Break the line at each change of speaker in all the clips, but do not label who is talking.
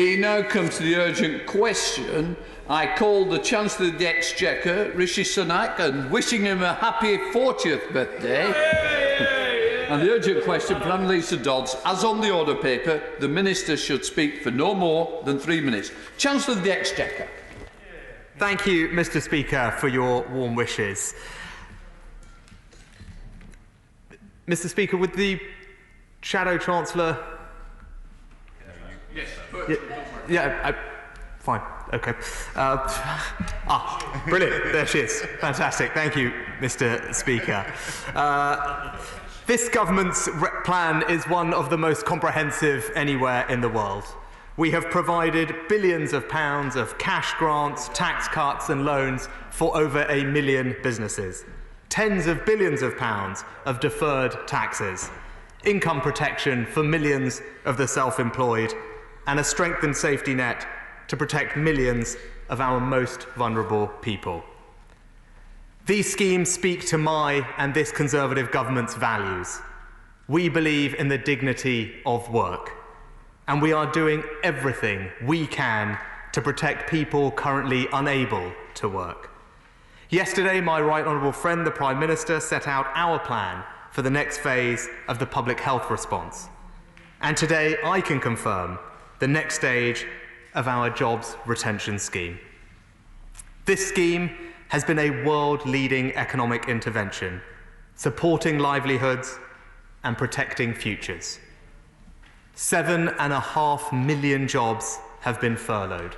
We now come to the urgent question. I call the Chancellor of the Exchequer, Rishi Sunak, and wishing him a happy 40th birthday. And the urgent question for Annalisa Dodds, as on the order paper, the Minister should speak for no more than 3 minutes. Chancellor of the Exchequer.
Thank you, Mr. Speaker, for your warm wishes. Mr. Speaker, would the Shadow Chancellor...
Yes,
fine, OK. Brilliant, there she is. Fantastic, thank you, Mr. Speaker. This government's plan is one of the most comprehensive anywhere in the world. We have provided billions of pounds of cash grants, tax cuts and loans for over 1 million businesses. Tens of billions of pounds of deferred taxes, income protection for millions of the self-employed, and a strengthened safety net to protect millions of our most vulnerable people. These schemes speak to my and this Conservative government's values. We believe in the dignity of work, and we are doing everything we can to protect people currently unable to work. Yesterday, my right honourable friend, the Prime Minister, set out our plan for the next phase of the public health response. And today, I can confirm the next stage of our jobs retention scheme. This scheme has been a world-leading economic intervention, supporting livelihoods and protecting futures. 7.5 million jobs have been furloughed.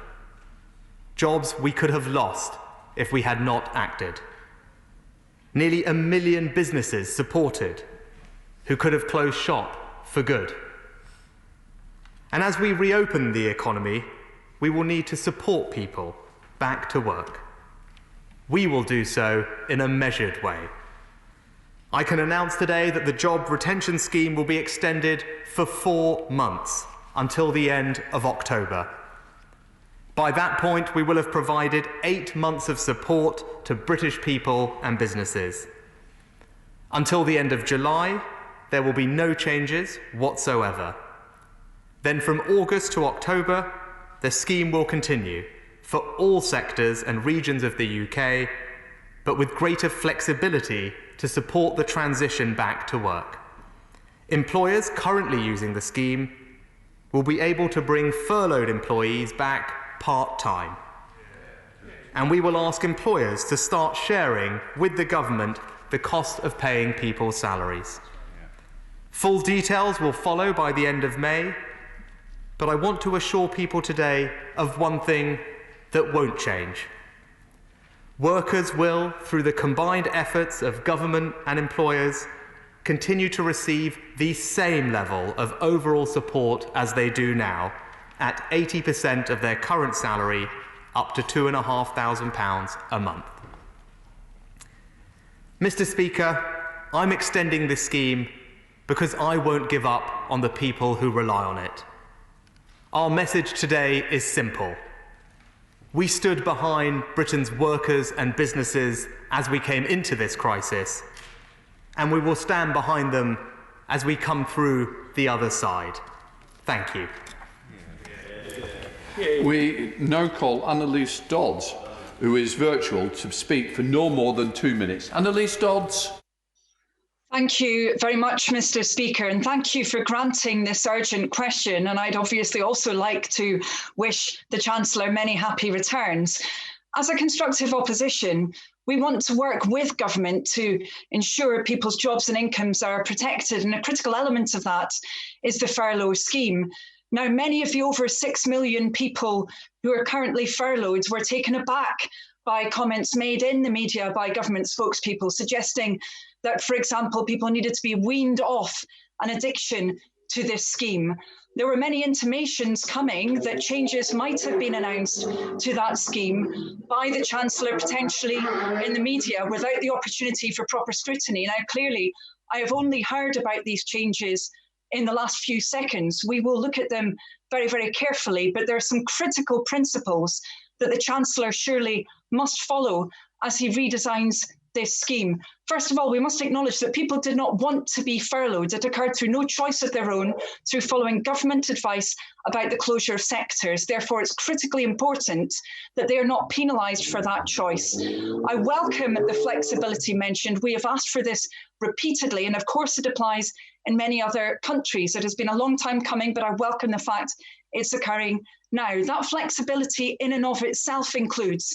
Jobs we could have lost if we had not acted. Nearly 1 million businesses supported who could have closed shop for good. And as we reopen the economy, we will need to support people back to work. We will do so in a measured way. I can announce today that the job retention scheme will be extended for 4 months until the end of October. By that point, we will have provided 8 months of support to British people and businesses. Until the end of July, there will be no changes whatsoever. Then from August to October, the scheme will continue for all sectors and regions of the UK, but with greater flexibility to support the transition back to work. Employers currently using the scheme will be able to bring furloughed employees back part-time. And we will ask employers to start sharing with the government the cost of paying people's salaries. Full details will follow by the end of May, but I want to assure people today of one thing that won't change. Workers will, through the combined efforts of government and employers, continue to receive the same level of overall support as they do now, at 80% of their current salary, up to £2,500 a month. Mr. Speaker, I'm extending this scheme because I won't give up on the people who rely on it. Our message today is simple. We stood behind Britain's workers and businesses as we came into this crisis, and we will stand behind them as we come through the other side. Thank you.
We now call Annalisa Dodds, who is virtual, to speak for no more than 2 minutes. Annalisa Dodds.
Thank you very much, Mr. Speaker, and thank you for granting this urgent question. And I'd obviously also like to wish the Chancellor many happy returns. As a constructive opposition, we want to work with government to ensure people's jobs and incomes are protected, and a critical element of that is the furlough scheme. Now, many of the over 6 million people who are currently furloughed were taken aback by comments made in the media by government spokespeople suggesting that, for example, people needed to be weaned off an addiction to this scheme. There were many intimations coming that changes might have been announced to that scheme by the Chancellor, potentially in the media, without the opportunity for proper scrutiny. Now, clearly, I have only heard about these changes in the last few seconds. We will look at them very, very carefully, but there are some critical principles that the Chancellor surely must follow as he redesigns this scheme. First of all, we must acknowledge that people did not want to be furloughed. It occurred through no choice of their own, through following government advice about the closure of sectors. Therefore, it's critically important that they are not penalised for that choice. I welcome the flexibility mentioned. We have asked for this repeatedly, and of course it applies in many other countries. It has been a long time coming, but I welcome the fact it's occurring now. That flexibility in and of itself includes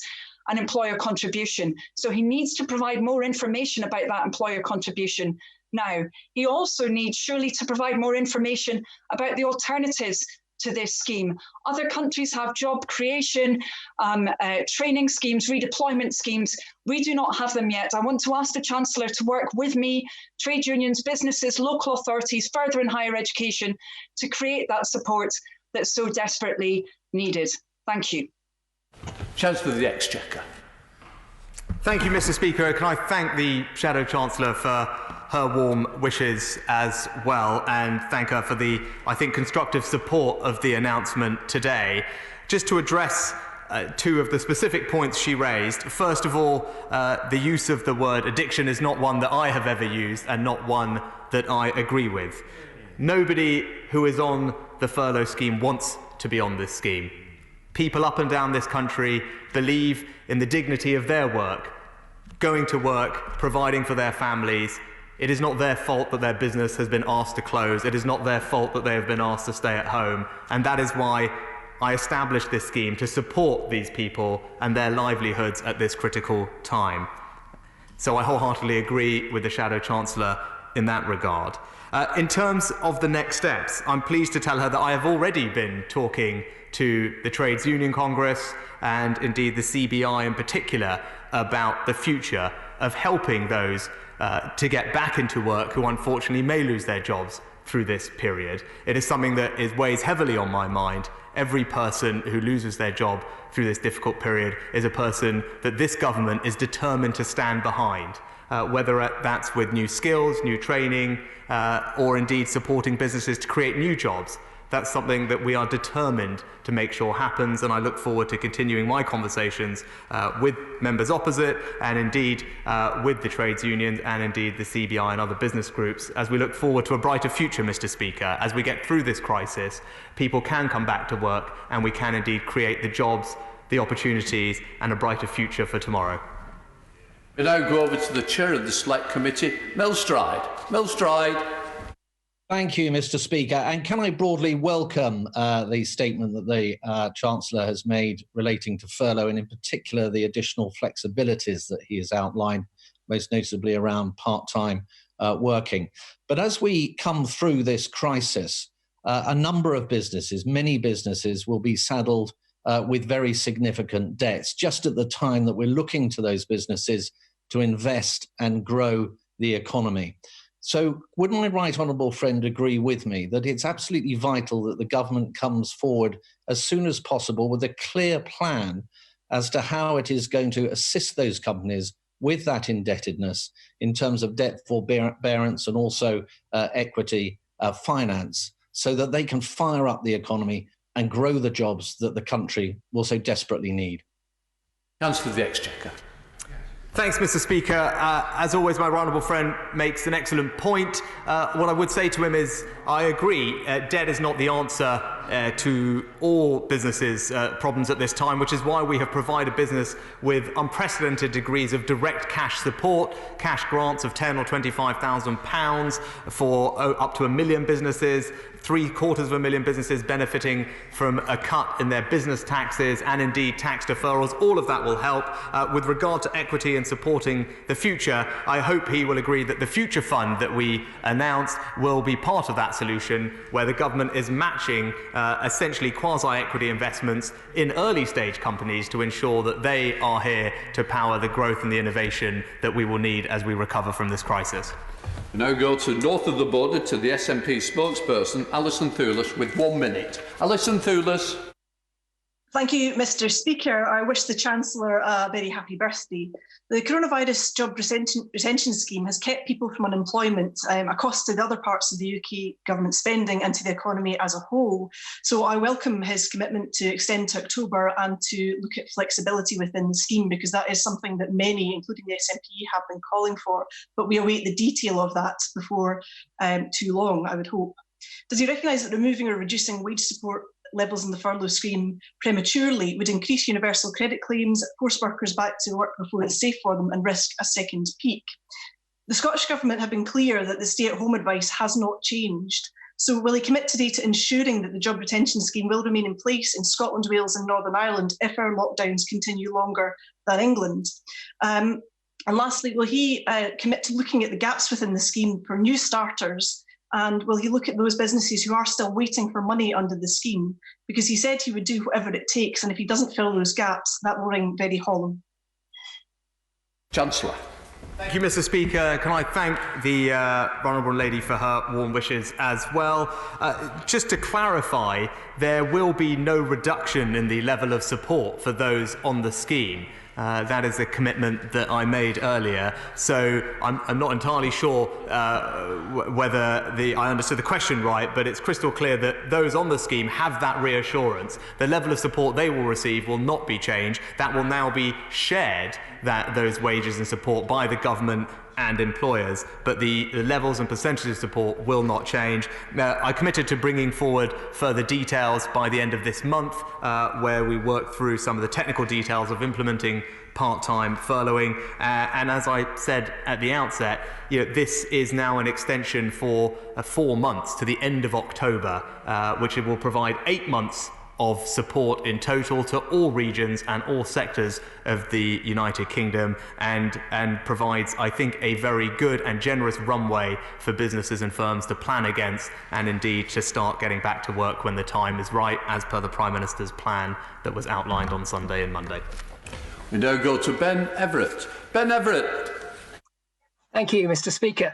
an employer contribution. So he needs to provide more information about that employer contribution now. He also needs surely to provide more information about the alternatives to this scheme. Other countries have job creation, training schemes, redeployment schemes. We do not have them yet. I want to ask the Chancellor to work with me, trade unions, businesses, local authorities, further in higher education, to create that support that's so desperately needed. Thank you.
Chancellor of the Exchequer.
Thank you, Mr. Speaker. Can I thank the Shadow Chancellor for her warm wishes as well, and thank her for the, I think, constructive support of the announcement today. Just to address two of the specific points she raised. First of all, the use of the word addiction is not one that I have ever used and not one that I agree with. Nobody who is on the furlough scheme wants to be on this scheme. People up and down this country believe in the dignity of their work, going to work, providing for their families. It is not their fault that their business has been asked to close. It is not their fault that they have been asked to stay at home. And that is why I established this scheme, to support these people and their livelihoods at this critical time. So I wholeheartedly agree with the Shadow Chancellor in that regard. In terms of the next steps, I'm pleased to tell her that I have already been talking to the Trades Union Congress and indeed the CBI in particular about the future of helping those to get back into work who unfortunately may lose their jobs through this period. It is something that weighs heavily on my mind. Every person who loses their job through this difficult period is a person that this government is determined to stand behind, whether that's with new skills, new training, or indeed supporting businesses to create new jobs. That's something that we are determined to make sure happens, and I look forward to continuing my conversations with members opposite and indeed with the trades unions and indeed the CBI and other business groups as we look forward to a brighter future, Mr. Speaker. As we get through this crisis, people can come back to work and we can indeed create the jobs, the opportunities and a brighter future for tomorrow.
We now go over to the Chair of the Select Committee, Mel Stride. Mel Stride.
Thank you, Mr. Speaker. And can I broadly welcome the statement that the Chancellor has made relating to furlough and in particular the additional flexibilities that he has outlined, most notably around part-time working. But as we come through this crisis, a number of businesses, many businesses will be saddled with very significant debts just at the time that we're looking to those businesses to invest and grow the economy. So would my right honourable friend agree with me that it's absolutely vital that the government comes forward as soon as possible with a clear plan as to how it is going to assist those companies with that indebtedness in terms of debt forbearance and also equity finance, so that they can fire up the economy and grow the jobs that the country will so desperately need?
Chancellor of the Exchequer.
Thanks, Mr. Speaker. As always, my honourable friend makes an excellent point. What I would say to him is, I agree, debt is not the answer to all businesses' problems at this time, which is why we have provided business with unprecedented degrees of direct cash support, cash grants of £10,000 or £25,000 for up to 1 million businesses, 750,000 businesses benefiting from a cut in their business taxes and indeed tax deferrals. All of that will help. With regard to equity and supporting the future, I hope he will agree that the Future Fund that we announced will be part of that solution, where the government is matching essentially quasi-equity investments in early-stage companies to ensure that they are here to power the growth and the innovation that we will need as we recover from this crisis.
We now go to north of the border to the SNP spokesperson, Alison Thewlis, with 1 minute. Alison Thewlis.
Thank you, Mr. Speaker. I wish the Chancellor a very happy birthday. The coronavirus job retention scheme has kept people from unemployment, a cost to the other parts of the UK government spending and to the economy as a whole. So I welcome his commitment to extend to October and to look at flexibility within the scheme, because that is something that many, including the SNP, have been calling for. But we await the detail of that before too long, I would hope. Does he recognise that removing or reducing wage support levels in the furlough scheme prematurely would increase universal credit claims, force workers back to work before it's safe for them, and risk a second peak? The Scottish Government have been clear that the stay-at-home advice has not changed. So will he commit today to ensuring that the job retention scheme will remain in place in Scotland, Wales and Northern Ireland if our lockdowns continue longer than England? And lastly, will he commit to looking at the gaps within the scheme for new starters? And will he look at those businesses who are still waiting for money under the scheme? Because he said he would do whatever it takes, and if he doesn't fill those gaps, that will ring very hollow.
Chancellor.
Thank you, Mr. Speaker. Can I thank the Honourable Lady for her warm wishes as well. Just to clarify, there will be no reduction in the level of support for those on the scheme. That is a commitment that I made earlier. So I'm not entirely sure whether I understood the question right, but it's crystal clear that those on the scheme have that reassurance. The level of support they will receive will not be changed. That will now be shared, those wages and support, by the government and employers, but the levels and percentages of support will not change. I committed to bringing forward further details by the end of this month, where we work through some of the technical details of implementing part-time furloughing. And as I said at the outset, this is now an extension for 4 months to the end of October, which will provide 8 months of support in total to all regions and all sectors of the United Kingdom, and provides, I think, a very good and generous runway for businesses and firms to plan against, and indeed to start getting back to work when the time is right, as per the Prime Minister's plan that was outlined on Sunday and Monday.
We now go to Ben Everett. Ben Everett.
Thank you, Mr. Speaker.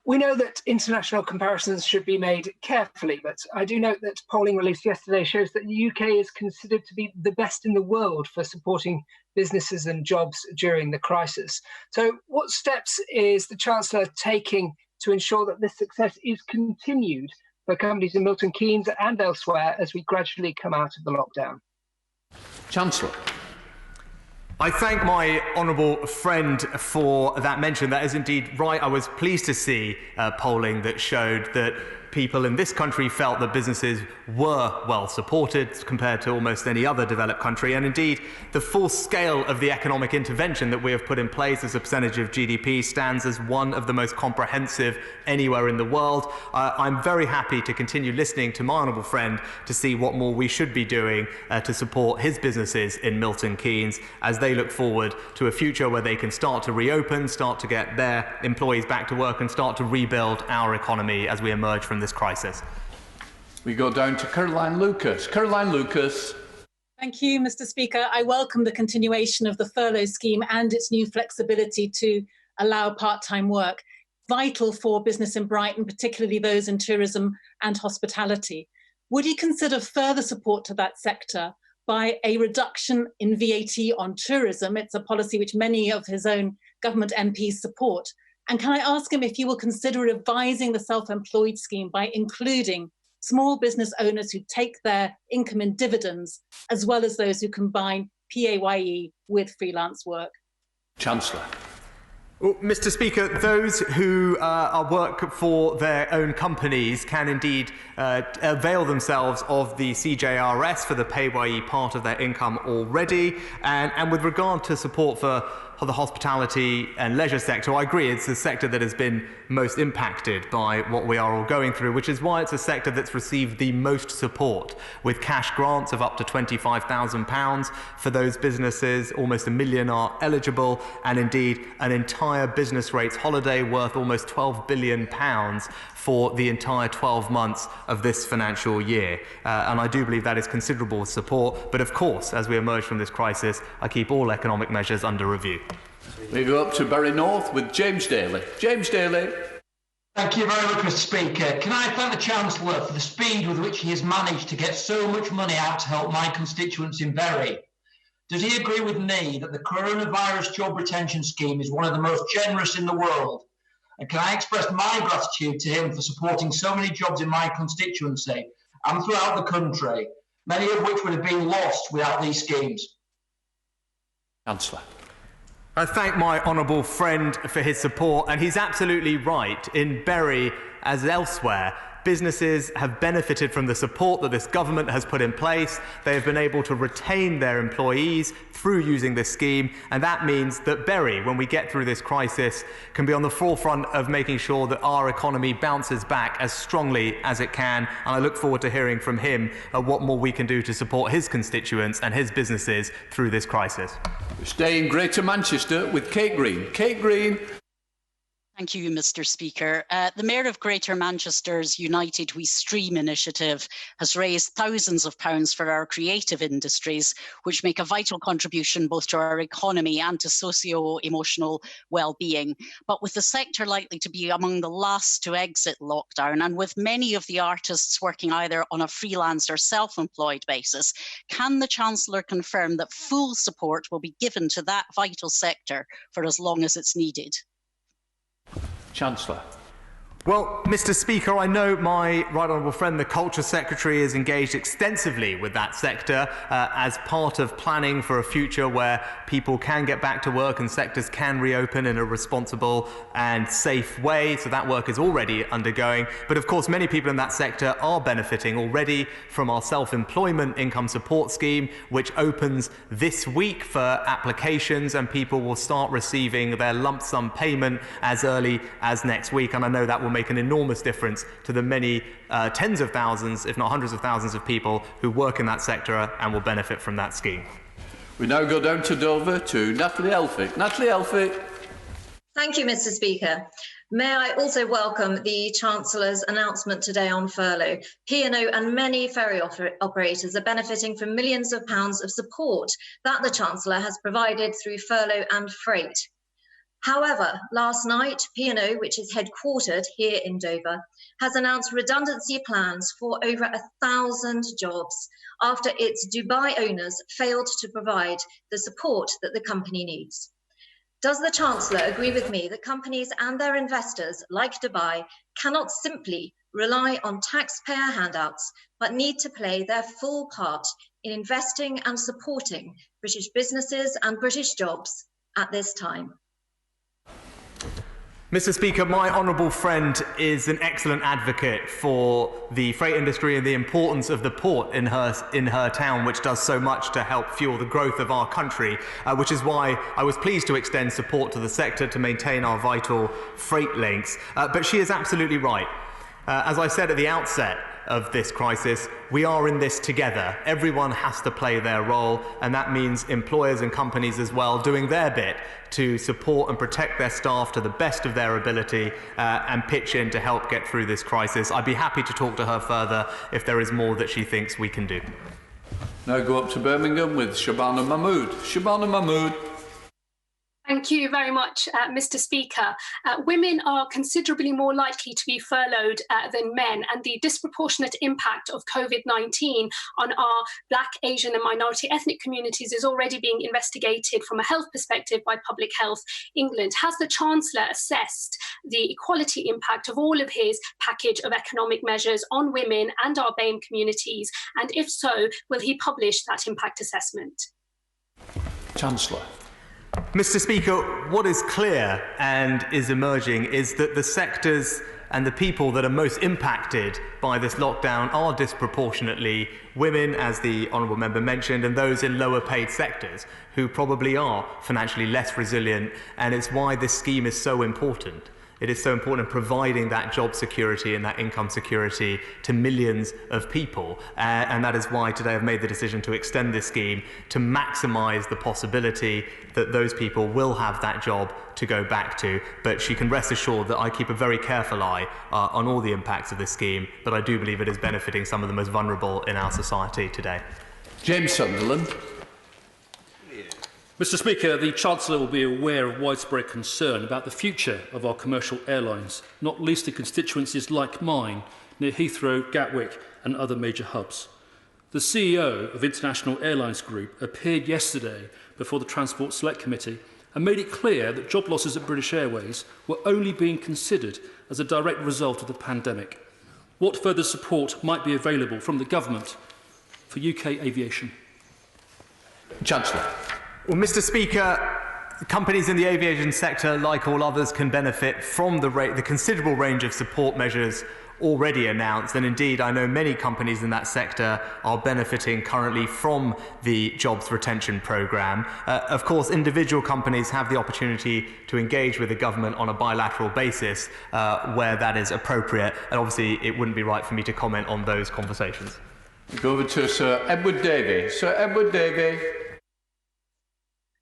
We know that international comparisons should be made carefully, but I do note that polling released yesterday shows that the UK is considered to be the best in the world for supporting businesses and jobs during the crisis. So what steps is the Chancellor taking to ensure that this success is continued for companies in Milton Keynes and elsewhere as we gradually come out of the lockdown?
Chancellor.
I thank my honourable friend for that mention. That is indeed right. I was pleased to see polling that showed that people in this country felt that businesses were well supported compared to almost any other developed country. And indeed, the full scale of the economic intervention that we have put in place as a percentage of GDP stands as one of the most comprehensive anywhere in the world. I'm very happy to continue listening to my honourable friend to see what more we should be doing to support his businesses in Milton Keynes as they look forward to a future where they can start to reopen, start to get their employees back to work, and start to rebuild our economy as we emerge from this crisis.
We go down to Caroline Lucas. Caroline Lucas.
Thank you, Mr. Speaker. I welcome the continuation of the furlough scheme and its new flexibility to allow part-time work, vital for business in Brighton, particularly those in tourism and hospitality. Would you consider further support to that sector by a reduction in VAT on tourism? It's a policy which many of his own government MPs support. And can I ask him if you will consider revising the self-employed scheme by including small business owners who take their income in dividends, as well as those who combine PAYE with freelance work?
Chancellor.
Well, Mr. Speaker, those who work for their own companies can indeed avail themselves of the CJRS for the PAYE part of their income already. And with regard to support for the hospitality and leisure sector, I agree it's the sector that has been most impacted by what we are all going through, which is why it's a sector that's received the most support, with cash grants of up to £25,000 for those businesses. Almost 1 million are eligible, and indeed an entire business rates holiday worth almost £12 billion for the entire 12 months of this financial year. And I do believe that is considerable support. But of course, as we emerge from this crisis, I keep all economic measures under review.
We go up to Bury North with James Daly. James Daly.
Thank you very much, Mr. Speaker. Can I thank the Chancellor for the speed with which he has managed to get so much money out to help my constituents in Bury? Does he agree with me that the coronavirus job retention scheme is one of the most generous in the world? And can I express my gratitude to him for supporting so many jobs in my constituency and throughout the country, many of which would have been lost without these schemes?
Chancellor.
I thank my honourable friend for his support, and he's absolutely right. In Bury, as elsewhere, businesses have benefited from the support that this government has put in place. They have been able to retain their employees through using this scheme, and that means that Bury, when we get through this crisis, can be on the forefront of making sure that our economy bounces back as strongly as it can. And I look forward to hearing from him what more we can do to support his constituents and his businesses through this crisis.
We stay in Greater Manchester with Kate Green. Kate Green.
Thank you, Mr. Speaker. The Mayor of Greater Manchester's United We Stream initiative has raised thousands of pounds for our creative industries, which make a vital contribution both to our economy and to socio-emotional well-being. But with the sector likely to be among the last to exit lockdown, and with many of the artists working either on a freelance or self-employed basis, can the Chancellor confirm that full support will be given to that vital sector for as long as it's needed?
Chancellor.
Well, Mr. Speaker, I know my right honourable friend, the Culture Secretary, is engaged extensively with that sector as part of planning for a future where people can get back to work and sectors can reopen in a responsible and safe way. So that work is already undergoing. But of course, many people in that sector are benefiting already from our self-employment income support scheme, which opens this week for applications, and people will start receiving their lump sum payment as early as next week. And I know that will make an enormous difference to the many tens of thousands, if not hundreds of thousands of people who work in that sector and will benefit from that scheme.
We now go down to Dover to Natalie Elphick. Natalie Elphick.
Thank you, Mr. Speaker. May I also welcome the Chancellor's announcement today on furlough. P&O and many ferry operators are benefiting from millions of pounds of support that the Chancellor has provided through furlough and freight. However, last night, P&O, which is headquartered here in Dover, has announced redundancy plans for over 1,000 jobs after its Dubai owners failed to provide the support that the company needs. Does the Chancellor agree with me that companies and their investors, like Dubai, cannot simply rely on taxpayer handouts, but need to play their full part in investing and supporting British businesses and British jobs at this time?
Mr. Speaker, my honourable friend is an excellent advocate for the freight industry and the importance of the port in her town, which does so much to help fuel the growth of our country, which is why I was pleased to extend support to the sector to maintain our vital freight links. But she is absolutely right. As I said at the outset of this crisis, we are in this together. Everyone has to play their role, and that means employers and companies as well doing their bit to support and protect their staff to the best of their ability and pitch in to help get through this crisis. I'd be happy to talk to her further if there is more that she thinks we can do.
Now go up to Birmingham with Shabana Mahmood. Shabana Mahmood.
Thank you very much, Mr. Speaker. Women are considerably more likely to be furloughed than men, and the disproportionate impact of COVID-19 on our Black, Asian and minority ethnic communities is already being investigated from a health perspective by Public Health England. Has the Chancellor assessed the equality impact of all of his package of economic measures on women and our BAME communities? And if so, will he publish that impact assessment?
Chancellor.
Mr. Speaker, what is clear and is emerging is that the sectors and the people that are most impacted by this lockdown are disproportionately women, as the honourable member mentioned, and those in lower paid sectors who probably are financially less resilient, and it's why this scheme is so important. It is so important in providing that job security and that income security to millions of people. And that is why today I've made the decision to extend this scheme to maximise the possibility that those people will have that job to go back to. But she can rest assured that I keep a very careful eye on all the impacts of this scheme, but I do believe it is benefiting some of the most vulnerable in our society today.
James Sunderland.
Mr. Speaker, the Chancellor will be aware of widespread concern about the future of our commercial airlines, not least in constituencies like mine, near Heathrow, Gatwick and other major hubs. The CEO of International Airlines Group appeared yesterday before the Transport Select Committee and made it clear that job losses at British Airways were only being considered as a direct result of the pandemic. What further support might be available from the government for UK aviation?
Chancellor.
Well, Mr. Speaker, companies in the aviation sector, like all others, can benefit from the considerable range of support measures already announced, and indeed I know many companies in that sector are benefiting currently from the jobs retention programme. Of course, individual companies have the opportunity to engage with the government on a bilateral basis where that is appropriate, and obviously it wouldn't be right for me to comment on those conversations.
Go over to Sir Edward Davey. Sir Edward Davey.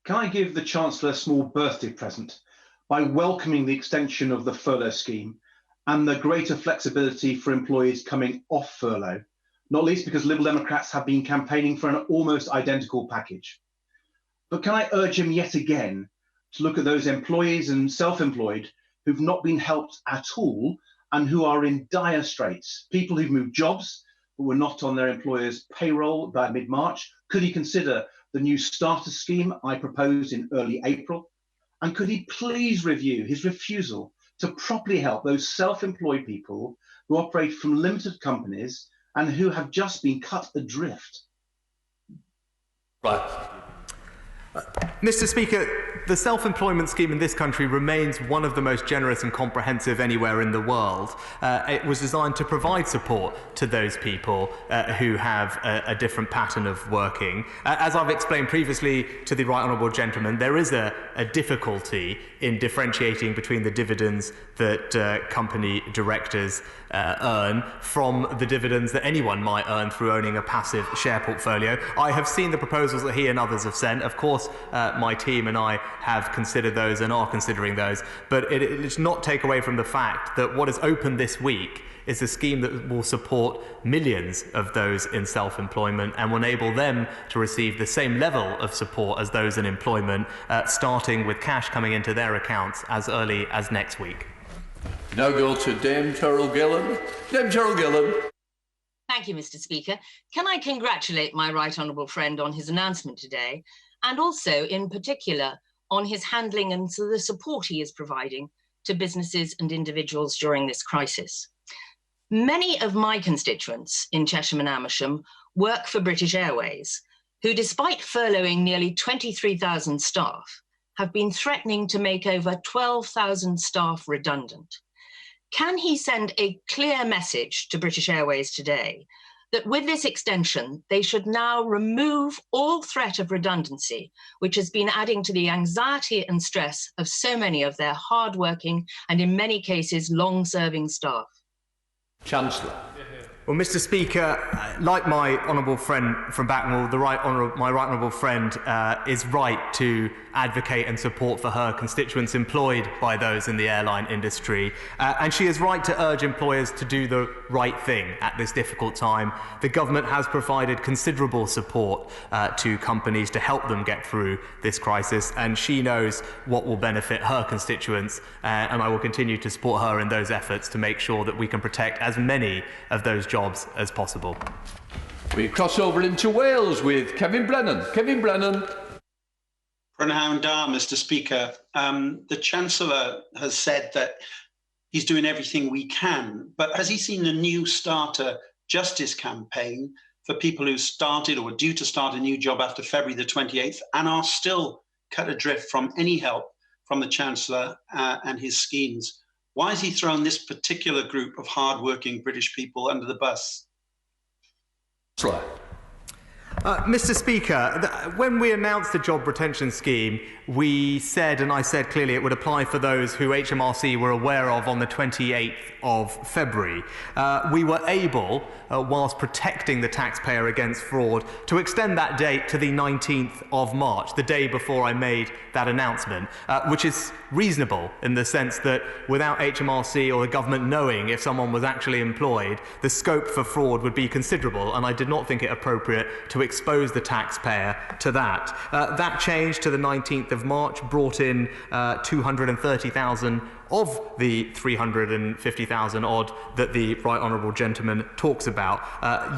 Can I give the Chancellor a small birthday present by welcoming the extension of the furlough scheme and the greater flexibility for employees coming off furlough, not least because Liberal Democrats have been campaigning for an almost identical package. But can I urge him yet again to look at those employees and self-employed who've not been helped at all and who are in dire straits, people who've moved jobs but were not on their employer's payroll by mid-March? Could he consider the new starter scheme I proposed in early April? And could he please review his refusal to properly help those self-employed people who operate from limited companies and who have just been cut adrift?
Right.
Mr. Speaker, the self-employment scheme in this country remains one of the most generous and comprehensive anywhere in the world. It was designed to provide support to those people who have a different pattern of working. As I've explained previously to the Right Honourable Gentleman, there is a difficulty in differentiating between the dividends that company directors earn from the dividends that anyone might earn through owning a passive share portfolio. I have seen the proposals that he and others have sent. Of course, my team and I have considered those and are considering those, but it does not take away from the fact that what is open this week is a scheme that will support millions of those in self-employment and will enable them to receive the same level of support as those in employment, starting with cash coming into their accounts as early as next week.
Now go to Dame Terrell Gillen. Dame Terrell Gillen.
Thank you, Mr. Speaker. Can I congratulate my right honourable friend on his announcement today, and also in particular on his handling and the support he is providing to businesses and individuals during this crisis. Many of my constituents in Chesham and Amersham work for British Airways, who, despite furloughing nearly 23,000 staff, have been threatening to make over 12,000 staff redundant. Can he send a clear message to British Airways today that with this extension, they should now remove all threat of redundancy, which has been adding to the anxiety and stress of so many of their hard-working and in many cases long-serving staff?
Chancellor.
Well, Mr. Speaker, like my honourable friend from Backnall, my right honourable friend is right to advocate and support for her constituents employed by those in the airline industry. And she is right to urge employers to do the right thing at this difficult time. The government has provided considerable support to companies to help them get through this crisis, and she knows what will benefit her constituents, and I will continue to support her in those efforts to make sure that we can protect as many of those jobs as possible.
We cross over into Wales with Kevin Brennan. Kevin Brennan.
Prynhawn da, Mr. Speaker. The Chancellor has said that he's doing everything we can, but has he seen a new starter justice campaign for people who started or are due to start a new job after February the 28th and are still cut adrift from any help from the Chancellor and his schemes? Why has he thrown this particular group of hard-working British people under the bus?
Mr. Speaker, when we announced the job retention scheme, we said, and I said clearly, it would apply for those who HMRC were aware of on the 28th of February. We were able, whilst protecting the taxpayer against fraud, to extend that date to the 19th of March, the day before I made that announcement, which is reasonable in the sense that without HMRC or the government knowing if someone was actually employed, the scope for fraud would be considerable, and I did not think it appropriate to expose the taxpayer to that. That change to the 19th of March brought in 230,000 of the 350,000 odd that the Right Honourable Gentleman talks about.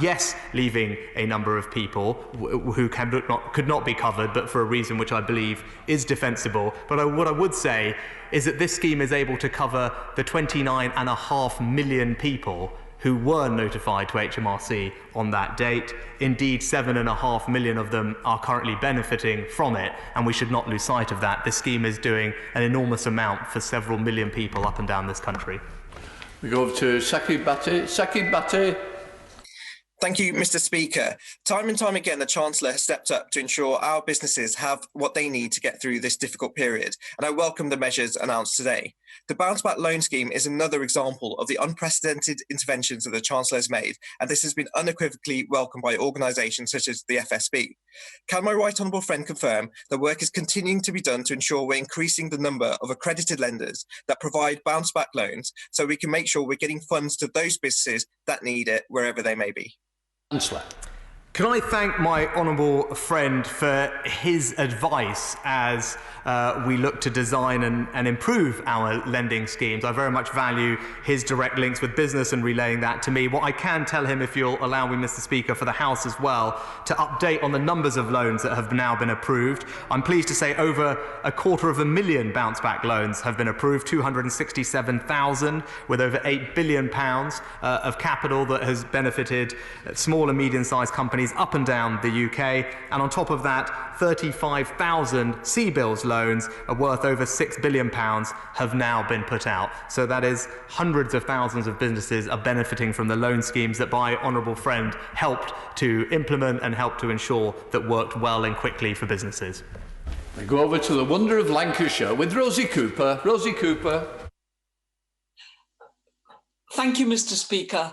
Yes, leaving a number of people who could not be covered, but for a reason which I believe is defensible. But what I would say is that this scheme is able to cover the 29.5 million people who were notified to HMRC on that date. Indeed, 7.5 million of them are currently benefiting from it, and we should not lose sight of that. This scheme is doing an enormous amount for several million people up and down this country.
We go over to Sakib Bhatti. Sakib Bhatti.
Thank you, Mr. Speaker. Time and time again, the Chancellor has stepped up to ensure our businesses have what they need to get through this difficult period, and I welcome the measures announced today. The Bounce Back Loan Scheme is another example of the unprecedented interventions that the Chancellor has made, and this has been unequivocally welcomed by organisations such as the FSB. Can my right honourable friend confirm that work is continuing to be done to ensure we're increasing the number of accredited lenders that provide bounce back loans so we can make sure we're getting funds to those businesses that need it wherever they may be?
Chancellor. Can I thank my honourable friend for his advice as we look to design and improve our lending schemes? I very much value his direct links with business and relaying that to me. What I can tell him, if you'll allow me, Mr. Speaker, for the House as well, to update on the numbers of loans that have now been approved. I'm pleased to say over 250,000 bounce back loans have been approved, 267,000, with over £8 billion of capital that has benefited small and medium-sized companies up and down the UK, and on top of that, 35,000 CBILS loans are worth over £6 billion have now been put out. So that is hundreds of thousands of businesses are benefiting from the loan schemes that my honourable friend helped to implement and helped to ensure that worked well and quickly for businesses.
We go over to the wonder of Lancashire with Rosie Cooper. Rosie Cooper.
Thank you, Mr. Speaker.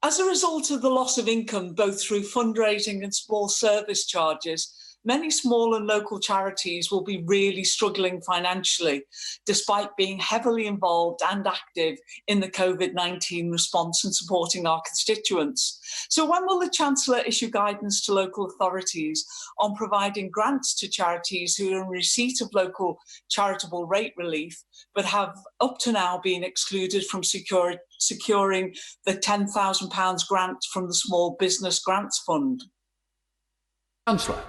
As a result of the loss of income, both through fundraising and small service charges, many small and local charities will be really struggling financially, despite being heavily involved and active in the COVID-19 response and supporting our constituents. So when will the Chancellor issue guidance to local authorities on providing grants to charities who are in receipt of local charitable rate relief, but have up to now been excluded from securing the £10,000 grant from the Small Business Grants Fund?
Chancellor.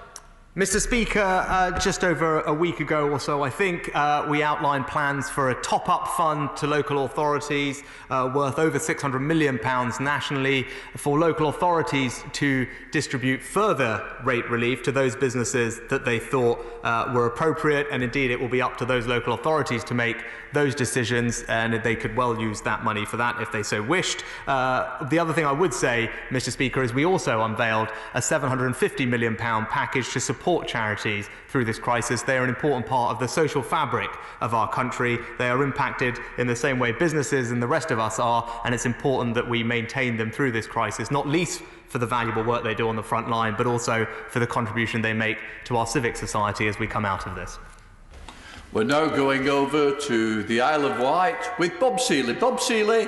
Mr. Speaker, just over a week ago or so, I think, we outlined plans for a top-up fund to local authorities worth over £600 million nationally for local authorities to distribute further rate relief to those businesses that they thought were appropriate, and indeed it will be up to those local authorities to make those decisions, and they could well use that money for that if they so wished. The other thing I would say, Mr. Speaker, is we also unveiled a £750 million package to support charities through this crisis. They are an important part of the social fabric of our country. They are impacted in the same way businesses and the rest of us are, and it's important that we maintain them through this crisis, not least for the valuable work they do on the front line, but also for the contribution they make to our civic society as we come out of this.
We're now going over to the Isle of Wight with Bob Seeley. Bob Seeley.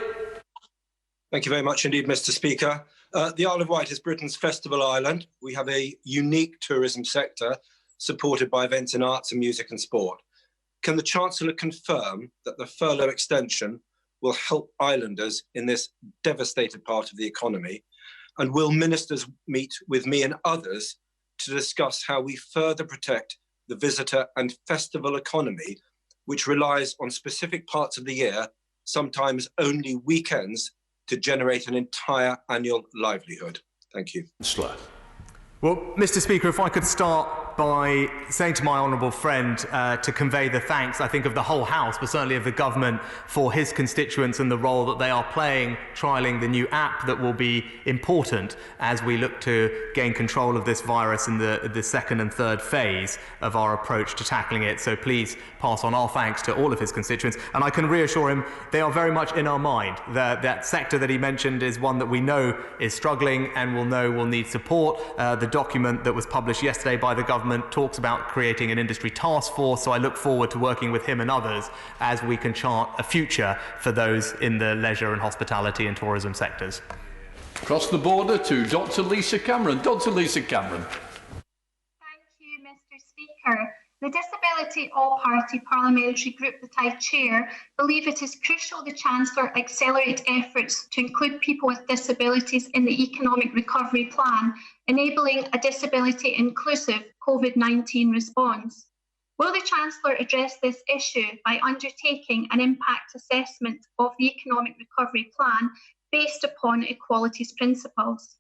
Thank you very much indeed, Mr. Speaker. The Isle of Wight is Britain's festival island. We have a unique tourism sector supported by events in arts and music and sport. Can the Chancellor confirm that the furlough extension will help islanders in this devastated part of the economy? And will ministers meet with me and others to discuss how we further protect the visitor and festival economy, which relies on specific parts of the year, sometimes only weekends, to generate an entire annual livelihood? Thank you.
Well, Mr. Speaker, if I could start by saying to my honourable friend to convey the thanks, I think, of the whole House, but certainly of the government, for his constituents and the role that they are playing, trialling the new app that will be important as we look to gain control of this virus in the second and third phase of our approach to tackling it. So please pass on our thanks to all of his constituents. And I can reassure him they are very much in our mind. That sector that he mentioned is one that we know is struggling and will need support. The document that was published yesterday by the government talks about creating an industry task force, so I look forward to working with him and others as we can chart a future for those in the leisure and hospitality and tourism sectors.
Across the border to Dr. Lisa Cameron. Dr. Lisa Cameron.
Thank you, Mr. Speaker. The Disability All-Party Parliamentary Group that I chair believe it is crucial the Chancellor accelerate efforts to include people with disabilities in the Economic Recovery Plan, enabling a disability-inclusive COVID-19 response. Will the Chancellor address this issue by undertaking an impact assessment of the Economic Recovery Plan based upon equalities principles?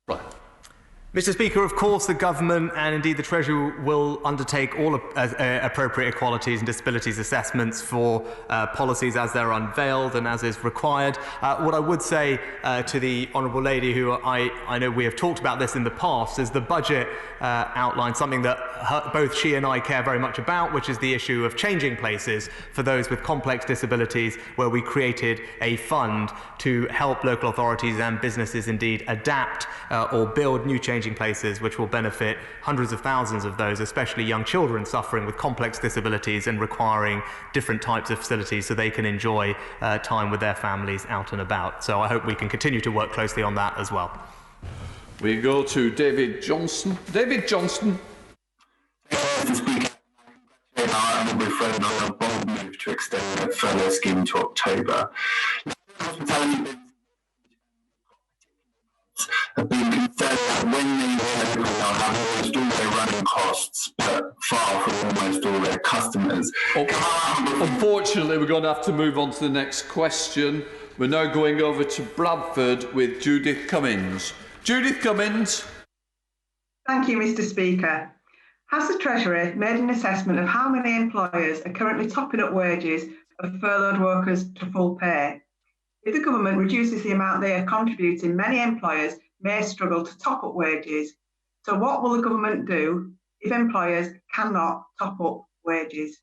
Right.
Mr. Speaker, of course the government and indeed the Treasury will undertake all appropriate equalities and disabilities assessments for policies as they're unveiled and as is required. What I would say to the Honourable Lady, who I know we have talked about this in the past, is the budget outlines something that both she and I care very much about, which is the issue of changing places for those with complex disabilities, where we created a fund to help local authorities and businesses indeed adapt or build new changing places, which will benefit hundreds of thousands of those, especially young children suffering with complex disabilities and requiring different types of facilities so they can enjoy time with their families out and about. So I hope we can continue to work closely on that as well.
We go to David Johnson. David Johnson.
Mr. Speaker, our honourable friend on a bold move to extend the furlough scheme to October. Hospitality have been concerned that when they reopen, they'll have almost all their running costs, but far from almost all their customers.
Unfortunately, we're going to have to move on to the next question. We're now going over to Bradford with Judith Cummins. Judith Cummins.
Thank you, Mr. Speaker. Has the Treasury made an assessment of how many employers are currently topping up wages of furloughed workers to full pay? If the government reduces the amount they are contributing, many employers may struggle to top up wages. So what will the government do if employers cannot top up wages?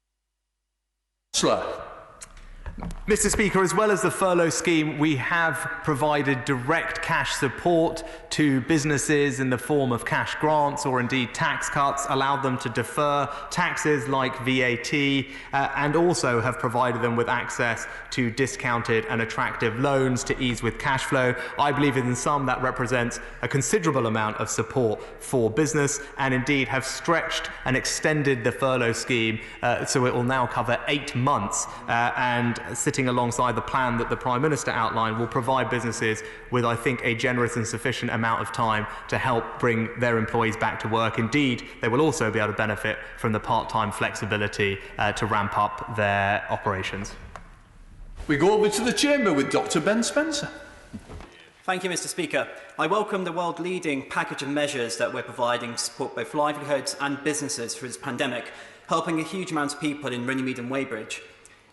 Mr. Speaker, as well as the furlough scheme, we have provided direct cash support to businesses in the form of cash grants or indeed tax cuts, allowed them to defer taxes like VAT, and also have provided them with access to discounted and attractive loans to ease with cash flow. I believe in some that represents a considerable amount of support for business, and indeed have stretched and extended the furlough scheme so it will now cover 8 months, and sitting alongside the plan that the Prime Minister outlined will provide businesses with, I think, a generous and sufficient amount of time to help bring their employees back to work. Indeed, they will also be able to benefit from the part-time flexibility to ramp up their operations.
We go over to the Chamber with Dr. Ben Spencer.
Thank you, Mr. Speaker. I welcome the world-leading package of measures that we're providing to support both livelihoods and businesses through this pandemic, helping a huge amount of people in Runnymede and Weybridge.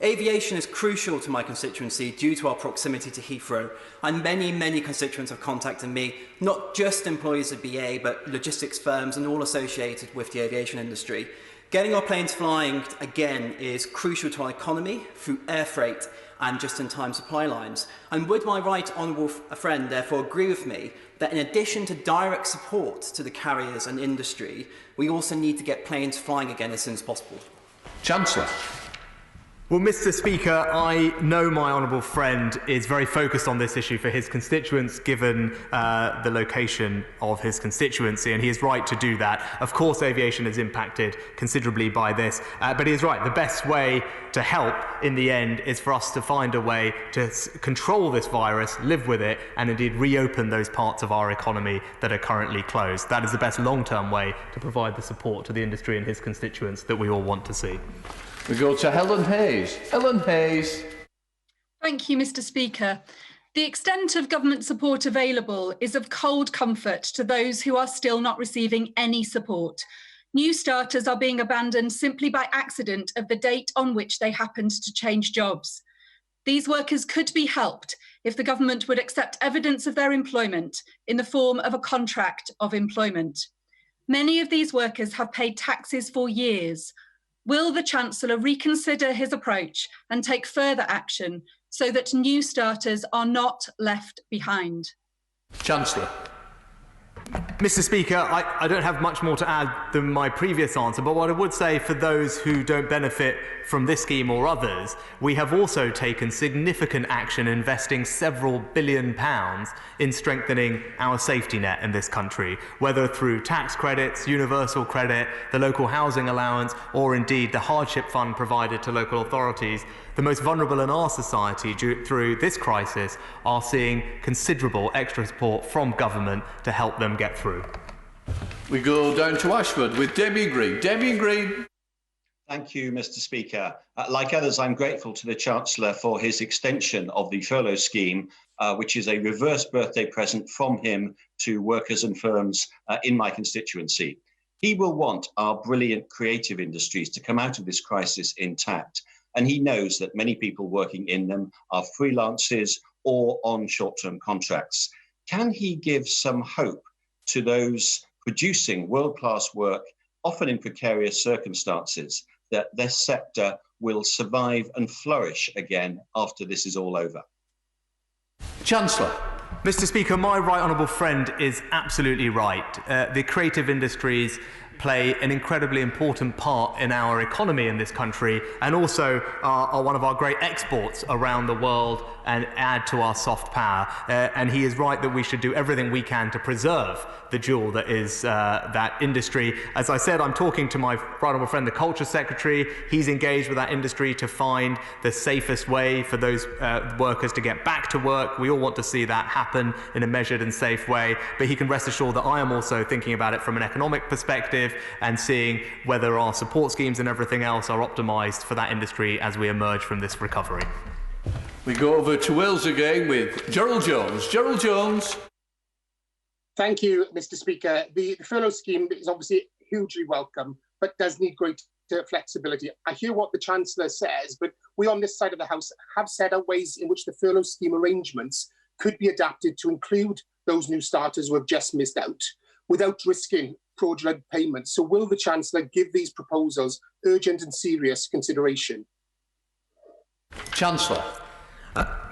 Aviation is crucial to my constituency due to our proximity to Heathrow, and many constituents have contacted me, not just employees of BA, but logistics firms and all associated with the aviation industry. Getting our planes flying again is crucial to our economy through air freight and just-in-time supply lines. And would my right honourable friend therefore agree with me that in addition to direct support to the carriers and industry, we also need to get planes flying again as soon as possible?
Chancellor.
Well, Mr. Speaker, I know my honourable friend is very focused on this issue for his constituents, given the location of his constituency, and he is right to do that. Of course, aviation is impacted considerably by this, but he is right. The best way to help in the end is for us to find a way to control this virus, live with it, and indeed reopen those parts of our economy that are currently closed. That is the best long-term way to provide the support to the industry and his constituents that we all want to see.
We go to Helen Hayes. Helen Hayes.
Thank you, Mr. Speaker. The extent of government support available is of cold comfort to those who are still not receiving any support. New starters are being abandoned simply by accident of the date on which they happened to change jobs. These workers could be helped if the government would accept evidence of their employment in the form of a contract of employment. Many of these workers have paid taxes for years. Will the Chancellor reconsider his approach and take further action so that new starters are not left behind?
Chancellor.
Mr. Speaker, I don't have much more to add than my previous answer, but what I would say for those who don't benefit from this scheme or others, we have also taken significant action investing several £billion in strengthening our safety net in this country, whether through tax credits, universal credit, the local housing allowance, or indeed the hardship fund provided to local authorities. The most vulnerable in our society through this crisis are seeing considerable extra support from government to help them get through.
We go down to Ashford with Damien Green. Damien Green.
Thank you, Mr. Speaker. Like others, I'm grateful to the Chancellor for his extension of the furlough scheme, which is a reverse birthday present from him to workers and firms in my constituency. He will want our brilliant creative industries to come out of this crisis intact. And he knows that many people working in them are freelancers or on short-term contracts. Can he give some hope to those producing world-class work, often in precarious circumstances, that this sector will survive and flourish again after this is all over?
Chancellor.
Mr. Speaker, my right honourable friend is absolutely right. The creative industries play an incredibly important part in our economy in this country, and also are one of our great exports around the world and add to our soft power. And he is right that we should do everything we can to preserve the jewel that is that industry. As I said, I'm talking to my right honourable friend, the Culture Secretary. He's engaged with that industry to find the safest way for those workers to get back to work. We all want to see that happen in a measured and safe way, but he can rest assured that I am also thinking about it from an economic perspective and seeing whether our support schemes and everything else are optimised for that industry as we emerge from this recovery.
We go over to Wales again with Gerald Jones. Gerald Jones.
Thank you, Mr. Speaker. The furlough scheme is obviously hugely welcome, but does need greater flexibility. I hear what the Chancellor says, but we on this side of the House have set out ways in which the furlough scheme arrangements could be adapted to include those new starters who have just missed out without risking fraudulent payments. So will the Chancellor give these proposals urgent and serious consideration?
Chancellor.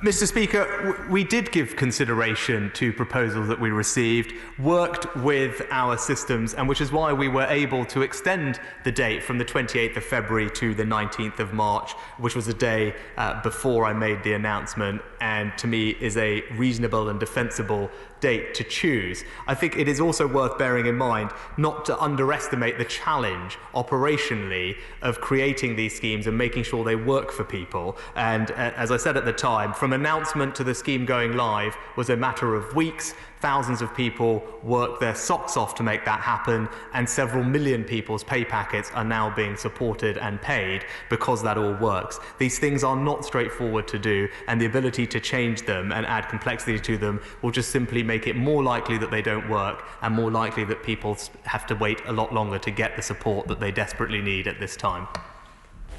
Mr. Speaker, we did give consideration to proposals that we received, worked with our systems, and which is why we were able to extend the date from the 28th of February to the 19th of March, which was the day before I made the announcement, and to me is a reasonable and defensible date to choose. I think it is also worth bearing in mind not to underestimate the challenge operationally of creating these schemes and making sure they work for people. And as I said at the time, from announcement to the scheme going live was a matter of weeks. Thousands of people worked their socks off to make that happen, and several million people's pay packets are now being supported and paid because that all works. These things are not straightforward to do, and the ability to change them and add complexity to them will just simply make it more likely that they don't work and more likely that people have to wait a lot longer to get the support that they desperately need at this time.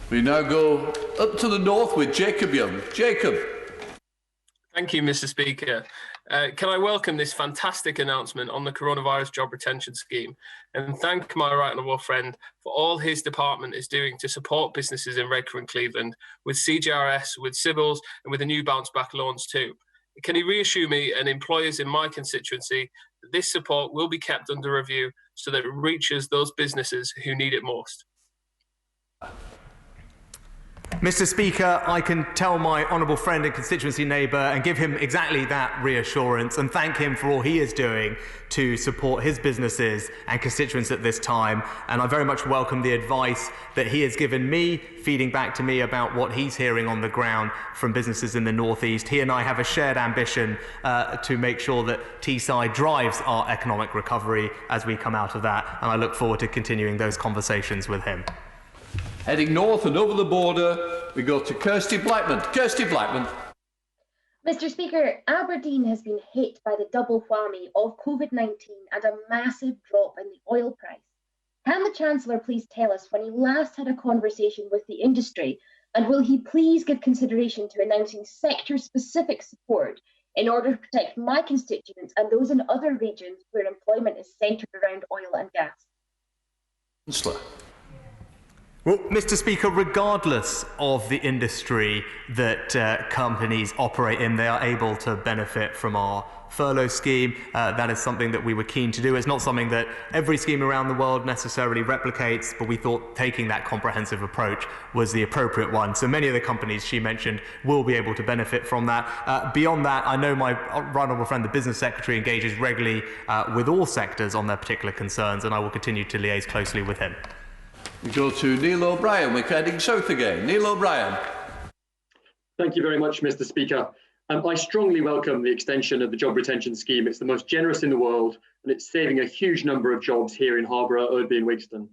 We now go up to the north with Jacob Young. Jacob.
Thank you, Mr. Speaker. Can I welcome this fantastic announcement on the coronavirus job retention scheme and thank my right honourable friend for all his department is doing to support businesses in Redcar and Cleveland with CJRS, with Civils and with the new bounce back loans too. Can he reassure me and employers in my constituency that this support will be kept under review so that it reaches those businesses who need it most?
Mr. Speaker, I can tell my honourable friend and constituency neighbour and give him exactly that reassurance and thank him for all he is doing to support his businesses and constituents at this time. And I very much welcome the advice that he has given me, feeding back to me about what he's hearing on the ground from businesses in the North East. He and I have a shared ambition to make sure that Teesside drives our economic recovery as we come out of that. And I look forward to continuing those conversations with him.
Heading north and over the border, we go to Kirsty Blackman. Kirsty Blackman.
Mr. Speaker, Aberdeen has been hit by the double whammy of COVID-19 and a massive drop in the oil price. Can the Chancellor please tell us when he last had a conversation with the industry, and will he please give consideration to announcing sector-specific support in order to protect my constituents and those in other regions where employment is centred around oil and gas?
Chancellor.
Well, Mr. Speaker, regardless of the industry that companies operate in, they are able to benefit from our furlough scheme. That is something that we were keen to do. It's not something that every scheme around the world necessarily replicates, but we thought taking that comprehensive approach was the appropriate one. So many of the companies she mentioned will be able to benefit from that. Beyond that, I know my right honourable friend, the Business Secretary, engages regularly with all sectors on their particular concerns, and I will continue to liaise closely with him.
We go to Neil O'Brien. We're heading south again. Neil O'Brien.
Thank you very much, Mr. Speaker. I strongly welcome the extension of the job retention scheme. It's the most generous in the world, and it's saving a huge number of jobs here in Harborough, Erdby and Wigston.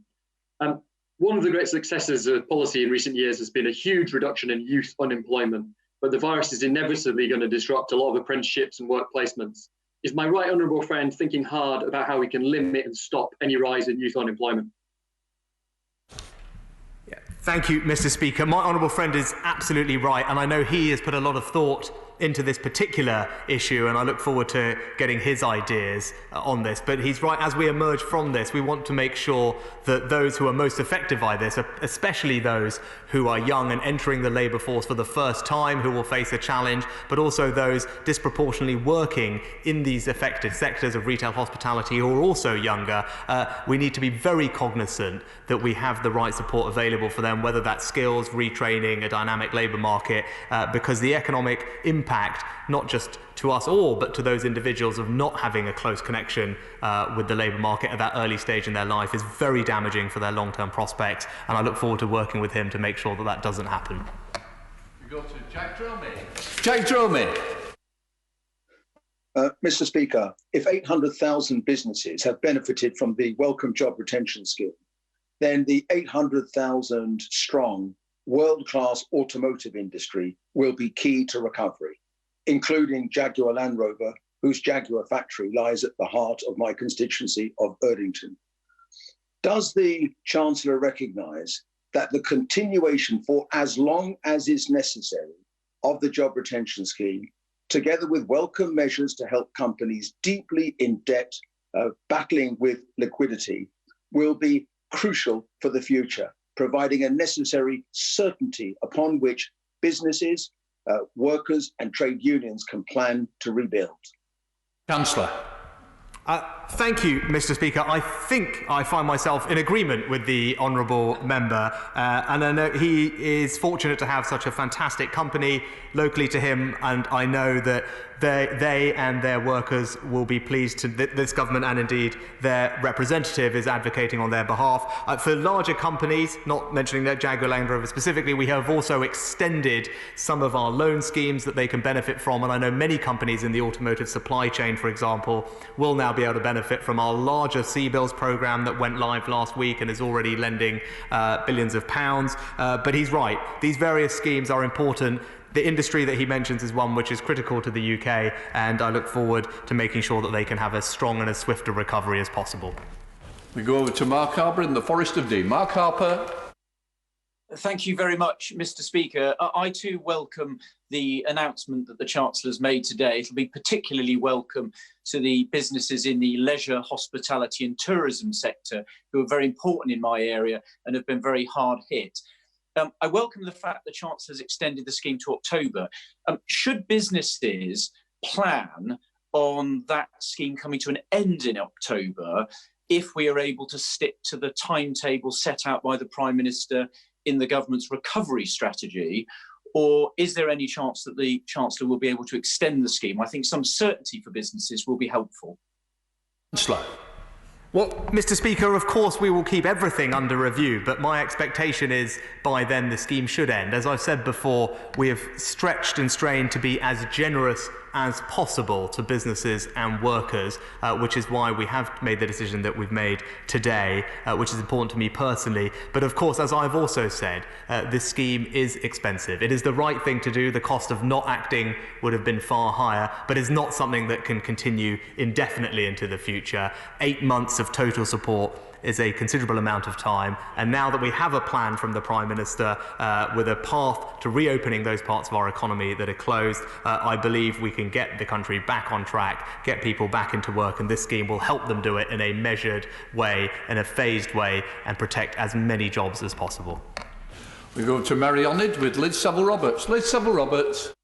One of the great successes of policy in recent years has been a huge reduction in youth unemployment, but the virus is inevitably going to disrupt a lot of apprenticeships and work placements. Is my right honourable friend thinking hard about how we can limit and stop any rise in youth unemployment?
Thank you, Mr. Speaker. My honourable friend is absolutely right, and I know he has put a lot of thought into this particular issue, and I look forward to getting his ideas on this. But he's right, as we emerge from this, we want to make sure that those who are most affected by this, especially those who are young and entering the labour force for the first time, who will face a challenge, but also those disproportionately working in these affected sectors of retail hospitality who are also younger, we need to be very cognizant that we have the right support available for them, whether that's skills, retraining, a dynamic labour market, because the economic impact, not just to us all, but to those individuals of not having a close connection with the labour market at that early stage in their life is very damaging for their long-term prospects, and I look forward to working with him to make sure that that doesn't happen.
We go to Jack Dromey. Jack Dromey.
Mr. Speaker, if 800,000 businesses have benefited from the Welcome Job Retention Scheme, then the 800,000 strong world-class automotive industry will be key to recovery, including Jaguar Land Rover, whose Jaguar factory lies at the heart of my constituency of Erdington. Does the Chancellor recognise that the continuation for as long as is necessary of the job retention scheme, together with welcome measures to help companies deeply in debt, battling with liquidity, will be crucial for the future, providing a necessary certainty upon which businesses, workers and trade unions can plan to rebuild?
Chancellor.
Thank you, Mr. Speaker. I think I find myself in agreement with the honourable member, and I know he is fortunate to have such a fantastic company locally to him, and I know that they and their workers will be pleased to this government, and indeed their representative is advocating on their behalf. For larger companies, not mentioning that Jaguar Land Rover specifically, we have also extended some of our loan schemes that they can benefit from, and I know many companies in the automotive supply chain, for example, will now be able to benefit from our larger CBILS programme that went live last week and is already lending billions of pounds. But he's right, these various schemes are important. The industry that he mentions is one which is critical to the UK, and I look forward to making sure that they can have as strong and as swift a recovery as possible.
We go over to Mark Harper in the Forest of Dean. Mark Harper.
Thank you very much, Mr. Speaker. I too welcome the announcement that the Chancellor's made today. It'll be particularly welcome to the businesses in the leisure, hospitality and tourism sector, who are very important in my area and have been very hard hit. I welcome the fact the Chancellor has extended the scheme to October. Should businesses plan on that scheme coming to an end in October if we are able to stick to the timetable set out by the Prime Minister in the government's recovery strategy, or is there any chance that the Chancellor will be able to extend the scheme? I think some certainty for businesses will be helpful.
Chancellor.
Well, Mr. Speaker, of course we will keep everything under review, but my expectation is by then the scheme should end. As I've said before, we have stretched and strained to be as generous as possible to businesses and workers, which is why we have made the decision that we've made today, which is important to me personally. But of course, as I've also said, this scheme is expensive. It is the right thing to do. The cost of not acting would have been far higher, but it's not something that can continue indefinitely into the future. 8 months of total support is a considerable amount of time, and now that we have a plan from the Prime Minister with a path to reopening those parts of our economy that are closed, I believe we can can get the country back on track, get people back into work, and this scheme will help them do it in a measured way, in a phased way, and protect as many jobs as possible.
We go to Mary Onid with Liz Saville-Roberts. Liz Saville-Roberts.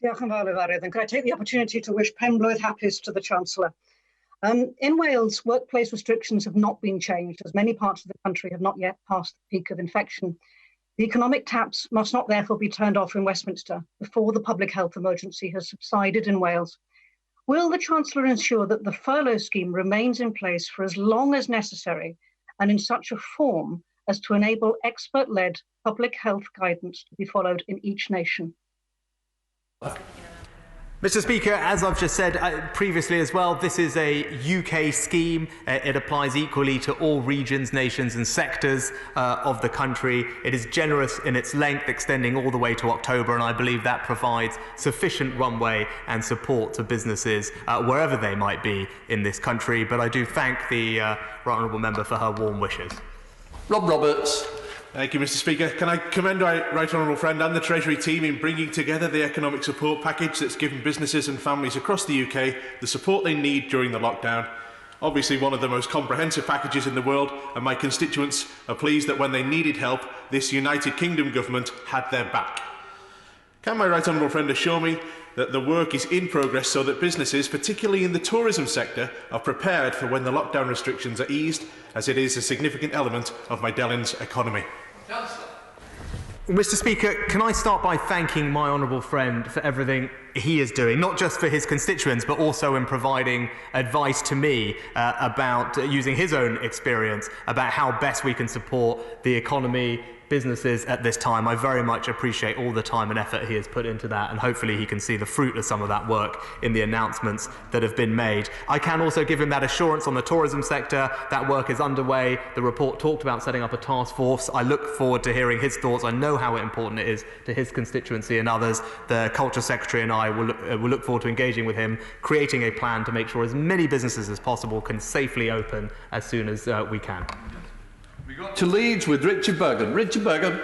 Diolch yn fawr, Ifarydd, and can I take the opportunity to wish Pen-blwydd hapus to the Chancellor. In Wales, workplace restrictions have not been changed, as many parts of the country have not yet passed the peak of infection. The economic taps must not therefore be turned off in Westminster before the public health emergency has subsided in Wales. Will the Chancellor ensure that the furlough scheme remains in place for as long as necessary and in such a form as to enable expert-led public health guidance to be followed in each nation?
Mr. Speaker, as I've just said previously as well, this is a UK scheme. It applies equally to all regions, nations and sectors of the country. It is generous in its length, extending all the way to October, and I believe that provides sufficient runway and support to businesses wherever they might be in this country. But I do thank the Right Honourable Member for her warm wishes.
Rob Roberts.
Thank you, Mr. Speaker. Can I commend my Right Honourable Friend and the Treasury team in bringing together the economic support package that's given businesses and families across the UK the support they need during the lockdown. Obviously one of the most comprehensive packages in the world, and my constituents are pleased that when they needed help, this United Kingdom government had their back. Can my Right Honourable Friend assure me that the work is in progress so that businesses, particularly in the tourism sector, are prepared for when the lockdown restrictions are eased, as it is a significant element of my Dellin's economy?
Mr. Speaker, can I start by thanking my honourable friend for everything he is doing, not just for his constituents, but also in providing advice to me about using his own experience about how best we can support the economy, businesses at this time. I very much appreciate all the time and effort he has put into that, and hopefully he can see the fruit of some of that work in the announcements that have been made. I can also give him that assurance on the tourism sector. That work is underway. The report talked about setting up a task force. I look forward to hearing his thoughts. I know how important it is to his constituency and others. The Culture Secretary and I will look forward to engaging with him, creating a plan to make sure as many businesses as possible can safely open as soon as we can.
We got to Leeds with Richard Bergen. Richard Bergen.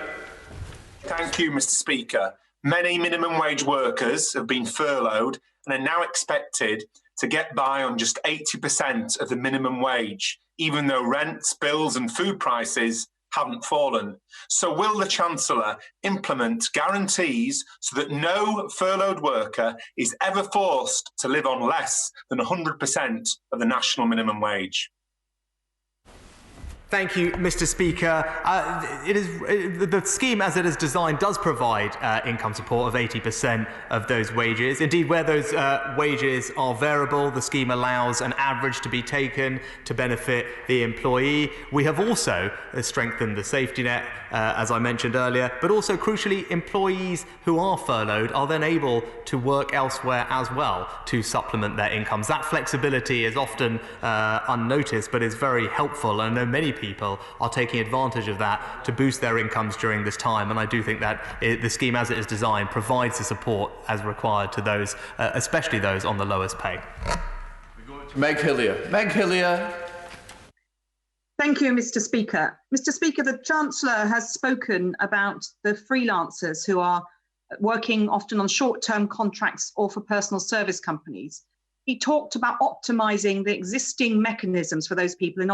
Thank you, Mr. Speaker. Many minimum wage workers have been furloughed and are now expected to get by on just 80% of the minimum wage, even though rents, bills and food prices haven't fallen. So will the Chancellor implement guarantees so that no furloughed worker is ever forced to live on less than 100% of the national minimum wage?
Thank you, Mr. Speaker. The scheme as it is designed does provide income support of 80% of those wages. Indeed, where those wages are variable, the scheme allows an average to be taken to benefit the employee. We have also strengthened the safety net, as I mentioned earlier, but also crucially, employees who are furloughed are then able to work elsewhere as well to supplement their incomes. That flexibility is often unnoticed, but is very helpful. And I know many people are taking advantage of that to boost their incomes during this time, and I do think that the scheme as it is designed provides the support as required to those, especially those on the lowest pay.
Meg Hillier. Meg Hillier.
Thank you, Mr. Speaker. Mr. Speaker, the Chancellor has spoken about the freelancers who are working often on short-term contracts or for personal service companies. He talked about optimising the existing mechanisms for those people in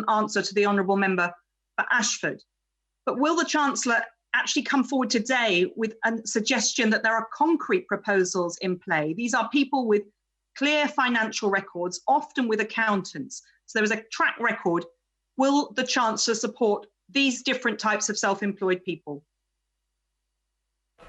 answer to the Honourable Member for Ashford. But will the Chancellor actually come forward today with a suggestion that there are concrete proposals in play? These are people with clear financial records, often with accountants. So there is a track record. Will the Chancellor support these different types of self-employed people?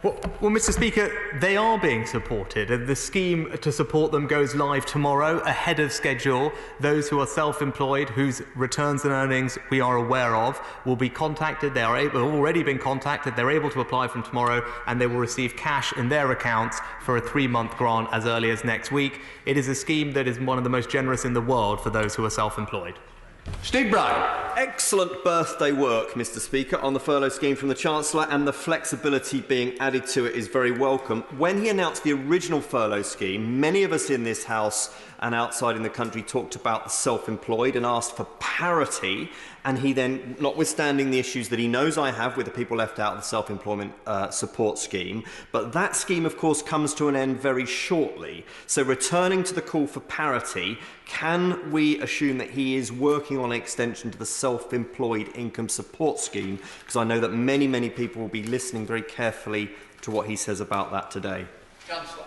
Well, Mr. Speaker, they are being supported. The scheme to support them goes live tomorrow, ahead of schedule. Those who are self-employed, whose returns and earnings we are aware of, will be contacted. They are already been contacted. They're able to apply from tomorrow, and they will receive cash in their accounts for a 3-month grant as early as next week. It is a scheme that is one of the most generous in the world for those who are self-employed.
Steve Brown.
Excellent birthday work, Mr. Speaker, on the furlough scheme from the Chancellor, and the flexibility being added to it is very welcome. When he announced the original furlough scheme, many of us in this House and outside in the country talked about the self-employed and asked for parity. And he then, notwithstanding the issues that he knows I have with the people left out of the self-employment support scheme, but that scheme, of course, comes to an end very shortly. So returning to the call for parity, can we assume that he is working on an extension to the self-employed income support scheme? Because I know that many, many people will be listening very carefully to what he says about that today.
Chancellor.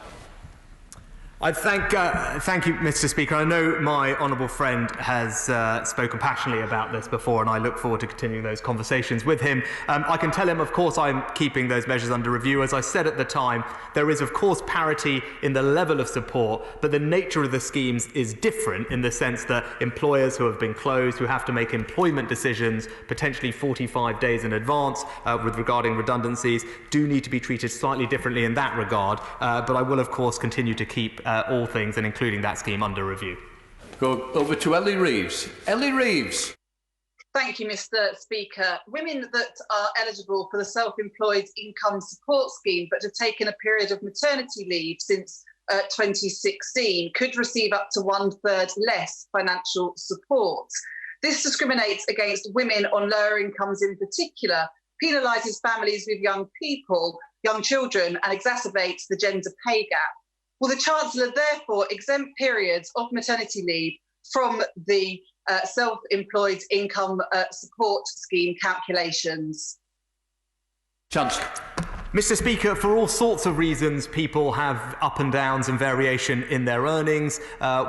I thank you, Mr. Speaker. I know my honourable friend has spoken passionately about this before, and I look forward to continuing those conversations with him. I can tell him, of course, I'm keeping those measures under review. As I said at the time, there is, of course, parity in the level of support, but the nature of the schemes is different in the sense that employers who have been closed, who have to make employment decisions potentially 45 days in advance regarding redundancies, do need to be treated slightly differently in that regard. But I will, of course, continue to keep all things, and including that scheme, under review.
Go over to Ellie Reeves. Ellie Reeves.
Thank you, Mr. Speaker. Women that are eligible for the self-employed income support scheme but have taken a period of maternity leave since 2016 could receive up to 1/3 less financial support. This discriminates against women on lower incomes in particular, penalises families with young children, and exacerbates the gender pay gap. Will the Chancellor therefore exempt periods of maternity leave from the self-employed income support scheme calculations?
Chancellor.
Mr. Speaker, for all sorts of reasons, people have up and downs and variation in their earnings,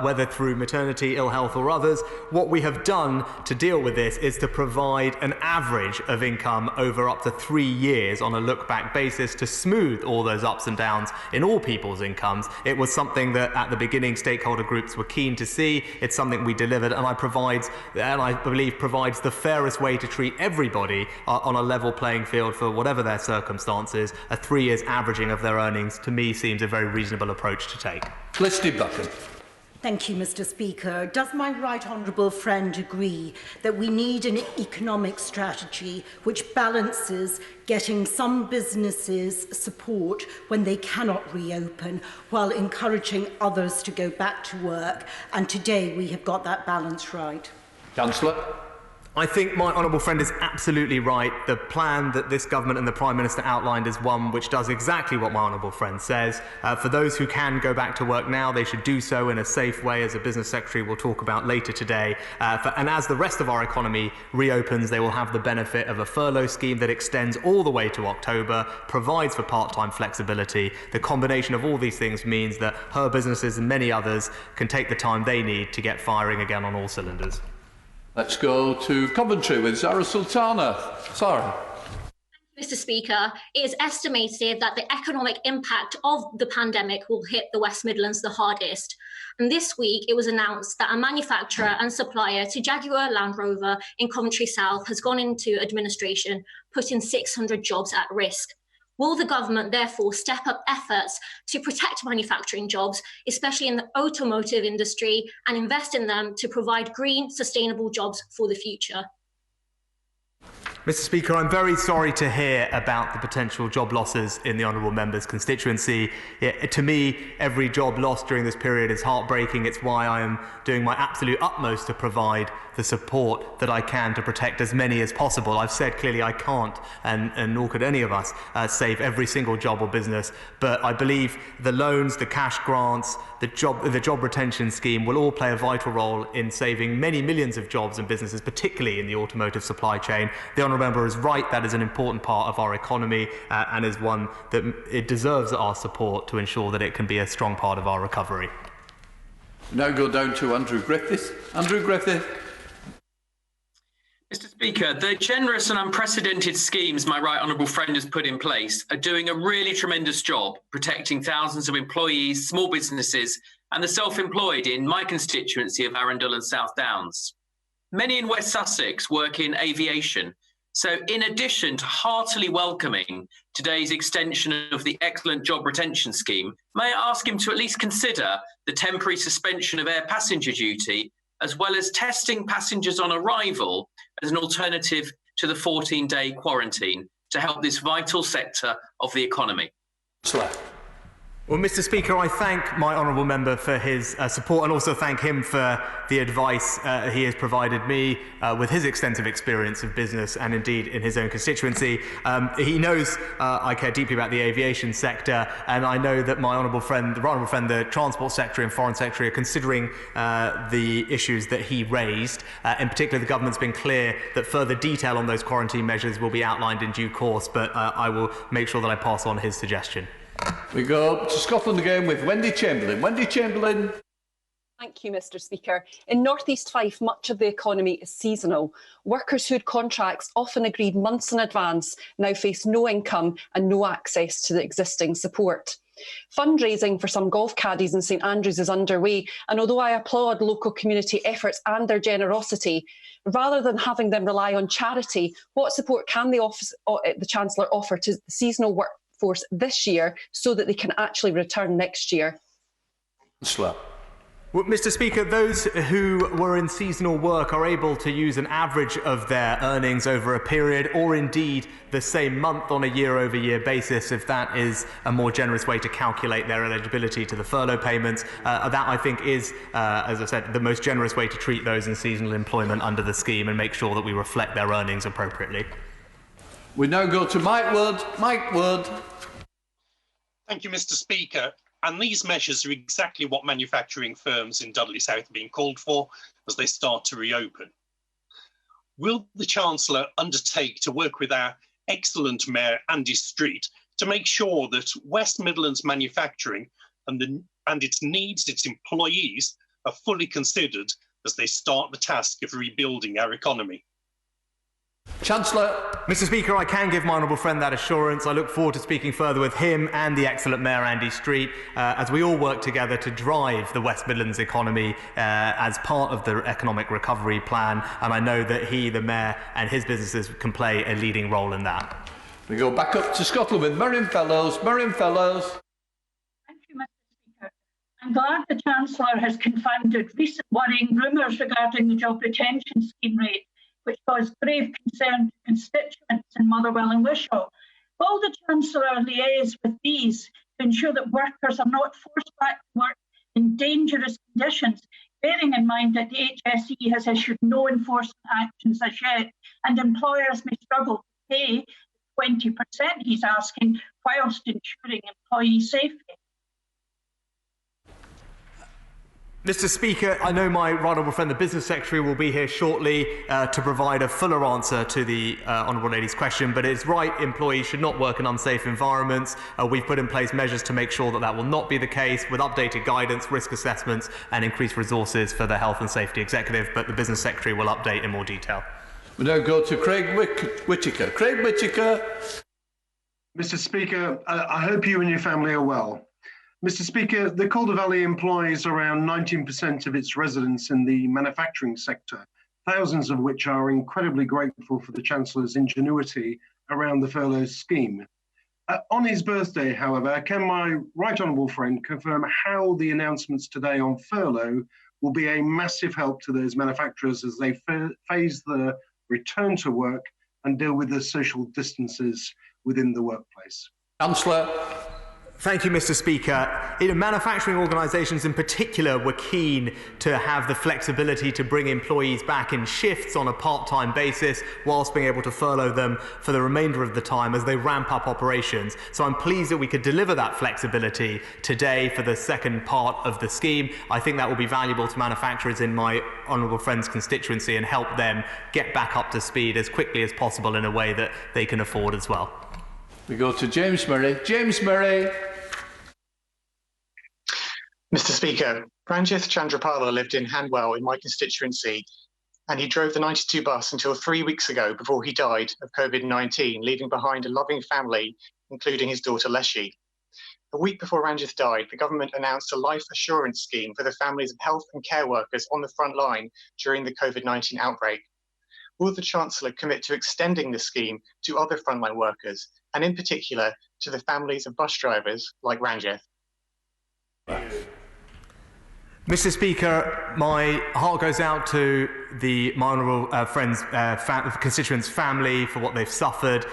whether through maternity, ill health or others. What we have done to deal with this is to provide an average of income over up to 3 years on a look-back basis to smooth all those ups and downs in all people's incomes. It was something that at the beginning stakeholder groups were keen to see. It's something we delivered, and I believe provides the fairest way to treat everybody on a level playing field for whatever their circumstances. A 3 years averaging of their earnings, to me, seems a very reasonable approach to take.
Felicity Buchan.
Thank you, Mr. Speaker. Does my right honourable friend agree that we need an economic strategy which balances getting some businesses support when they cannot reopen while encouraging others to go back to work? And today we have got that balance right.
Chancellor.
I think my honourable friend is absolutely right. The plan that this government and the Prime Minister outlined is one which does exactly what my honourable friend says. For those who can go back to work now, they should do so in a safe way, as the Business Secretary will talk about later today. And as the rest of our economy reopens, they will have the benefit of a furlough scheme that extends all the way to October, provides for part-time flexibility. The combination of all these things means that her businesses and many others can take the time they need to get firing again on all cylinders.
Let's go to Coventry with Zara Sultana. Zara.
Mr. Speaker, it is estimated that the economic impact of the pandemic will hit the West Midlands the hardest. And this week, it was announced that a manufacturer and supplier to Jaguar Land Rover in Coventry South has gone into administration, putting 600 jobs at risk. Will the government therefore step up efforts to protect manufacturing jobs, especially in the automotive industry, and invest in them to provide green, sustainable jobs for the future?
Mr. Speaker, I'm very sorry to hear about the potential job losses in the honourable member's constituency. To me, every job lost during this period is heartbreaking. It's why I am doing my absolute utmost to provide the support that I can to protect as many as possible. I've said clearly I can't, and nor could any of us, save every single job or business, but I believe the loans, the cash grants, the job retention scheme will all play a vital role in saving many millions of jobs and businesses, particularly in the automotive supply chain. The honourable member is right, that is an important part of our economy and is one that it deserves our support to ensure that it can be a strong part of our recovery.
Now go down to Andrew Griffiths. Andrew Griffiths.
Mr. Speaker, the generous and unprecedented schemes my right honourable friend has put in place are doing a really tremendous job protecting thousands of employees, small businesses and the self-employed in my constituency of Arundel and South Downs. Many in West Sussex work in aviation, so in addition to heartily welcoming today's extension of the excellent job retention scheme, may I ask him to at least consider the temporary suspension of air passenger duty, as well as testing passengers on arrival as an alternative to the 14-day quarantine to help this vital sector of the economy?
Well, Mr. Speaker, I thank my honourable member for his support and also thank him for the advice he has provided me with his extensive experience of business and indeed in his own constituency. He knows I care deeply about the aviation sector, and I know that my honourable friend, the Transport Secretary and Foreign Secretary, are considering the issues that he raised. In particular, the government's been clear that further detail on those quarantine measures will be outlined in due course, but I will make sure that I pass on his suggestion.
We go to Scotland again with Wendy Chamberlain. Wendy Chamberlain.
Thank you, Mr. Speaker. In North East Fife, much of the economy is seasonal. Workers who had contracts often agreed months in advance now face no income and no access to the existing support. Fundraising for some golf caddies in St Andrews is underway, and although I applaud local community efforts and their generosity, rather than having them rely on charity, what support can the Chancellor offer to the seasonal workforce this year so that they can actually return next year?
Well, Mr. Speaker, those who were in seasonal work are able to use an average of their earnings over a period, or indeed the same month on a year-over-year basis, if that is a more generous way to calculate their eligibility to the furlough payments. That, I think, is, as I said, the most generous way to treat those in seasonal employment under the scheme and make sure that we reflect their earnings appropriately.
We now go to Mike Wood. Mike Wood.
Thank you, Mr. Speaker. And these measures are exactly what manufacturing firms in Dudley South are being called for as they start to reopen. Will the Chancellor undertake to work with our excellent Mayor, Andy Street, to make sure that West Midlands manufacturing and its needs, its employees, are fully considered as they start the task of rebuilding our economy?
Chancellor. Mr. Speaker, I can give my honourable friend that assurance. I look forward to speaking further with him and the excellent Mayor Andy Street as we all work together to drive the West Midlands economy as part of the economic recovery plan, and I know that he, the Mayor, and his businesses can play a leading role in that.
We go back up to Scotland with Miriam Fellows. Miriam Fellows.
Thank you, Mr. Speaker. I'm glad the Chancellor has confounded recent worrying rumours regarding the job retention scheme rate, which caused grave concern to constituents in Motherwell and Wishaw. Will the Chancellor liaise with these to ensure that workers are not forced back to work in dangerous conditions, bearing in mind that the HSE has issued no enforcement actions as yet, and employers may struggle to pay the 20% he's asking whilst ensuring employee safety?
Mr. Speaker, I know my right honourable friend, the Business Secretary, will be here shortly to provide a fuller answer to the honourable lady's question, but it's right, employees should not work in unsafe environments. We've put in place measures to make sure that that will not be the case, with updated guidance, risk assessments and increased resources for the Health and Safety Executive, but the Business Secretary will update in more detail.
We now go to Craig Whittaker. Craig Whittaker.
Mr. Speaker, I hope you and your family are well. Mr. Speaker, the Calder Valley employs around 19% of its residents in the manufacturing sector, thousands of which are incredibly grateful for the Chancellor's ingenuity around the furlough scheme. On his birthday, however, can my right honourable friend confirm how the announcements today on furlough will be a massive help to those manufacturers as they phase the return to work and deal with the social distances within the workplace?
Chancellor.
Thank you, Mr. Speaker. Manufacturing organisations in particular were keen to have the flexibility to bring employees back in shifts on a part-time basis whilst being able to furlough them for the remainder of the time as they ramp up operations. So I'm pleased that we could deliver that flexibility today for the second part of the scheme. I think that will be valuable to manufacturers in my honourable friend's constituency and help them get back up to speed as quickly as possible in a way that they can afford as well.
We go to James Murray. James Murray.
Mr. Speaker, Ranjith Chandrapala lived in Hanwell in my constituency, and he drove the 92 bus until 3 weeks ago before he died of COVID-19, leaving behind a loving family, including his daughter Leshy. A week before Ranjith died, the government announced a life assurance scheme for the families of health and care workers on the front line during the COVID-19 outbreak. Will the Chancellor commit to extending the scheme to other frontline workers, and in particular to the families of bus drivers like Ranjith?
Mr. Speaker, my heart goes out to my honourable friends, constituents' family for what they've suffered.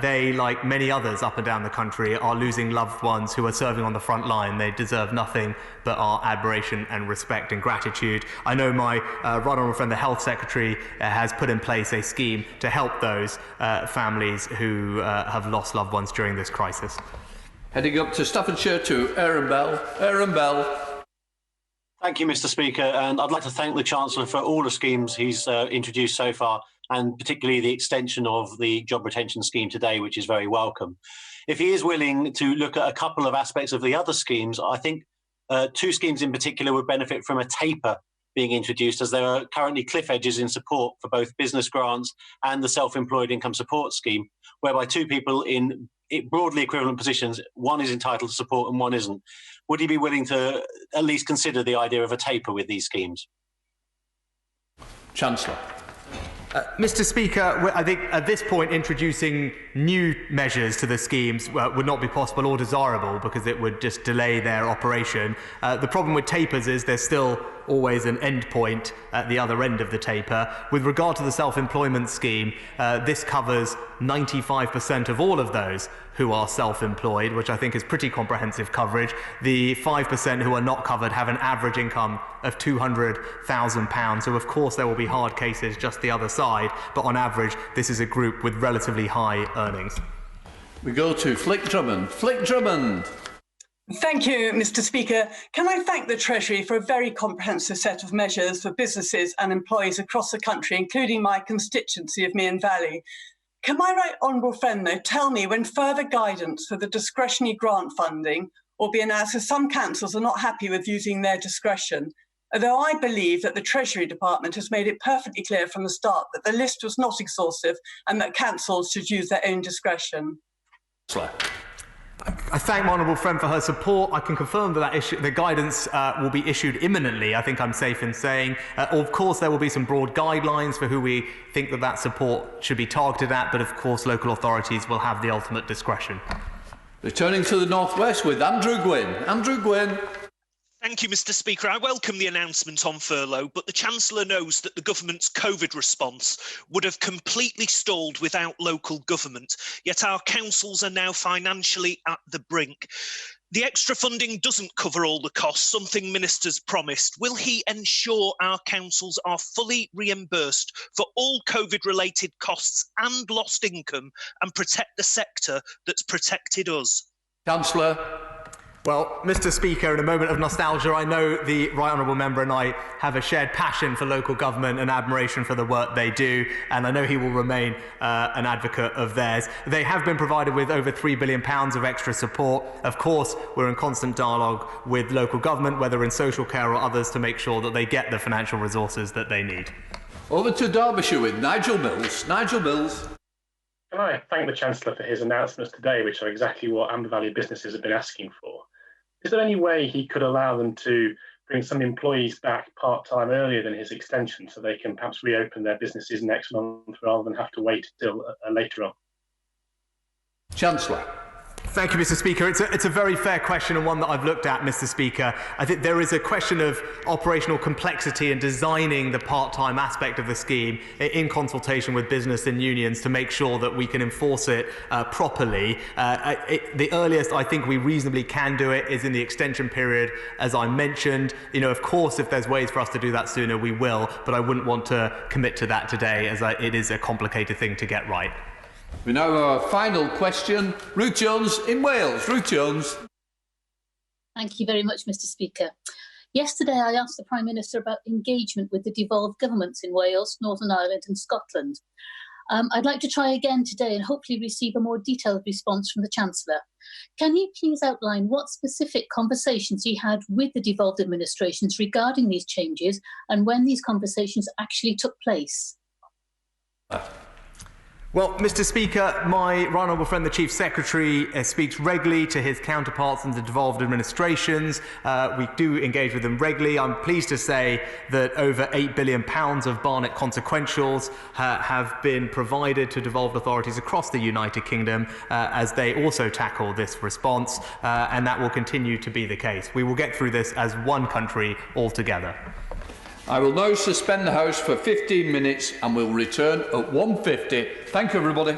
They, like many others up and down the country, are losing loved ones who are serving on the front line. They deserve nothing but our admiration and respect and gratitude. I know my right honourable friend, the Health Secretary, has put in place a scheme to help those families who have lost loved ones during this crisis.
Heading up to Staffordshire to Aaron Bell. Aaron Bell.
Thank you, Mr. Speaker, and I'd like to thank the Chancellor for all the schemes he's introduced so far, and particularly the extension of the job retention scheme today, which is very welcome. If he is willing to look at a couple of aspects of the other schemes, I think two schemes in particular would benefit from a taper being introduced, as there are currently cliff edges in support for both business grants and the self-employed income support scheme, whereby two people in broadly equivalent positions, one is entitled to support and one isn't. Would he be willing to at least consider the idea of a taper with these schemes?
Chancellor.
Mr. Speaker, I think at this point introducing new measures to the schemes would not be possible or desirable, because it would just delay their operation. The problem with tapers is there's still always an end point at the other end of the taper. With regard to the self-employment scheme, this covers 95% of all of those who are self-employed, which I think is pretty comprehensive coverage. The 5% who are not covered have an average income of £200,000. So of course there will be hard cases just the other side, but on average this is a group with relatively high earnings.
We go to Flick Drummond. Flick Drummond.
Thank you, Mr. Speaker. Can I thank the Treasury for a very comprehensive set of measures for businesses and employees across the country, including my constituency of Mearn Valley. Can my right honourable friend, though, tell me when further guidance for the discretionary grant funding will be announced, as some councils are not happy with using their discretion, although I believe that the Treasury Department has made it perfectly clear from the start that the list was not exhaustive and that councils should use their own discretion.
I thank my honourable friend for her support. I can confirm that, the guidance will be issued imminently, I think I'm safe in saying. Of course, there will be some broad guidelines for who we think that support should be targeted at, but of course local authorities will have the ultimate discretion.
Returning to the North West with Andrew Gwynn. Andrew Gwynn.
Thank you, Mr. Speaker. I welcome the announcement on furlough, but the Chancellor knows that the government's COVID response would have completely stalled without local government, yet our councils are now financially at the brink. The extra funding doesn't cover all the costs, something ministers promised. Will he ensure our councils are fully reimbursed for all COVID-related costs and lost income, and protect the sector that's protected us?
Chancellor.
Well, Mr. Speaker, in a moment of nostalgia, I know the right honourable member and I have a shared passion for local government and admiration for the work they do, and I know he will remain an advocate of theirs. They have been provided with over £3 billion of extra support. Of course, we're in constant dialogue with local government, whether in social care or others, to make sure that they get the financial resources that they need.
Over to Derbyshire with Nigel Mills. Nigel Mills.
Can I thank the Chancellor for his announcements today, which are exactly what Amber Valley businesses have been asking for? Is there any way he could allow them to bring some employees back part-time earlier than his extension, so they can perhaps reopen their businesses next month rather than have to wait till later on?
Chancellor.
Thank you, Mr. Speaker. It's a very fair question, and one that I've looked at, Mr. Speaker. I think there is a question of operational complexity in designing the part-time aspect of the scheme in consultation with business and unions to make sure that we can enforce it properly. The earliest I think we reasonably can do it is in the extension period, as I mentioned. You know, of course, if there's ways for us to do that sooner, we will, but I wouldn't want to commit to that today, as it is a complicated thing to get right.
We now have our final question. Ruth Jones in Wales. Ruth Jones.
Thank you very much, Mr. Speaker. Yesterday, I asked the Prime Minister about engagement with the devolved governments in Wales, Northern Ireland and Scotland. I'd like to try again today and hopefully receive a more detailed response from the Chancellor. Can you please outline what specific conversations he had with the devolved administrations regarding these changes and when these conversations actually took place?
Well, Mr. Speaker, my right honourable friend, the Chief Secretary, speaks regularly to his counterparts in the devolved administrations. We do engage with them regularly. I'm pleased to say that over £8 billion of Barnett consequentials have been provided to devolved authorities across the United Kingdom as they also tackle this response, and that will continue to be the case. We will get through this as one country altogether.
I will now suspend the House for 15 minutes and will return at 1:50. Thank you, everybody.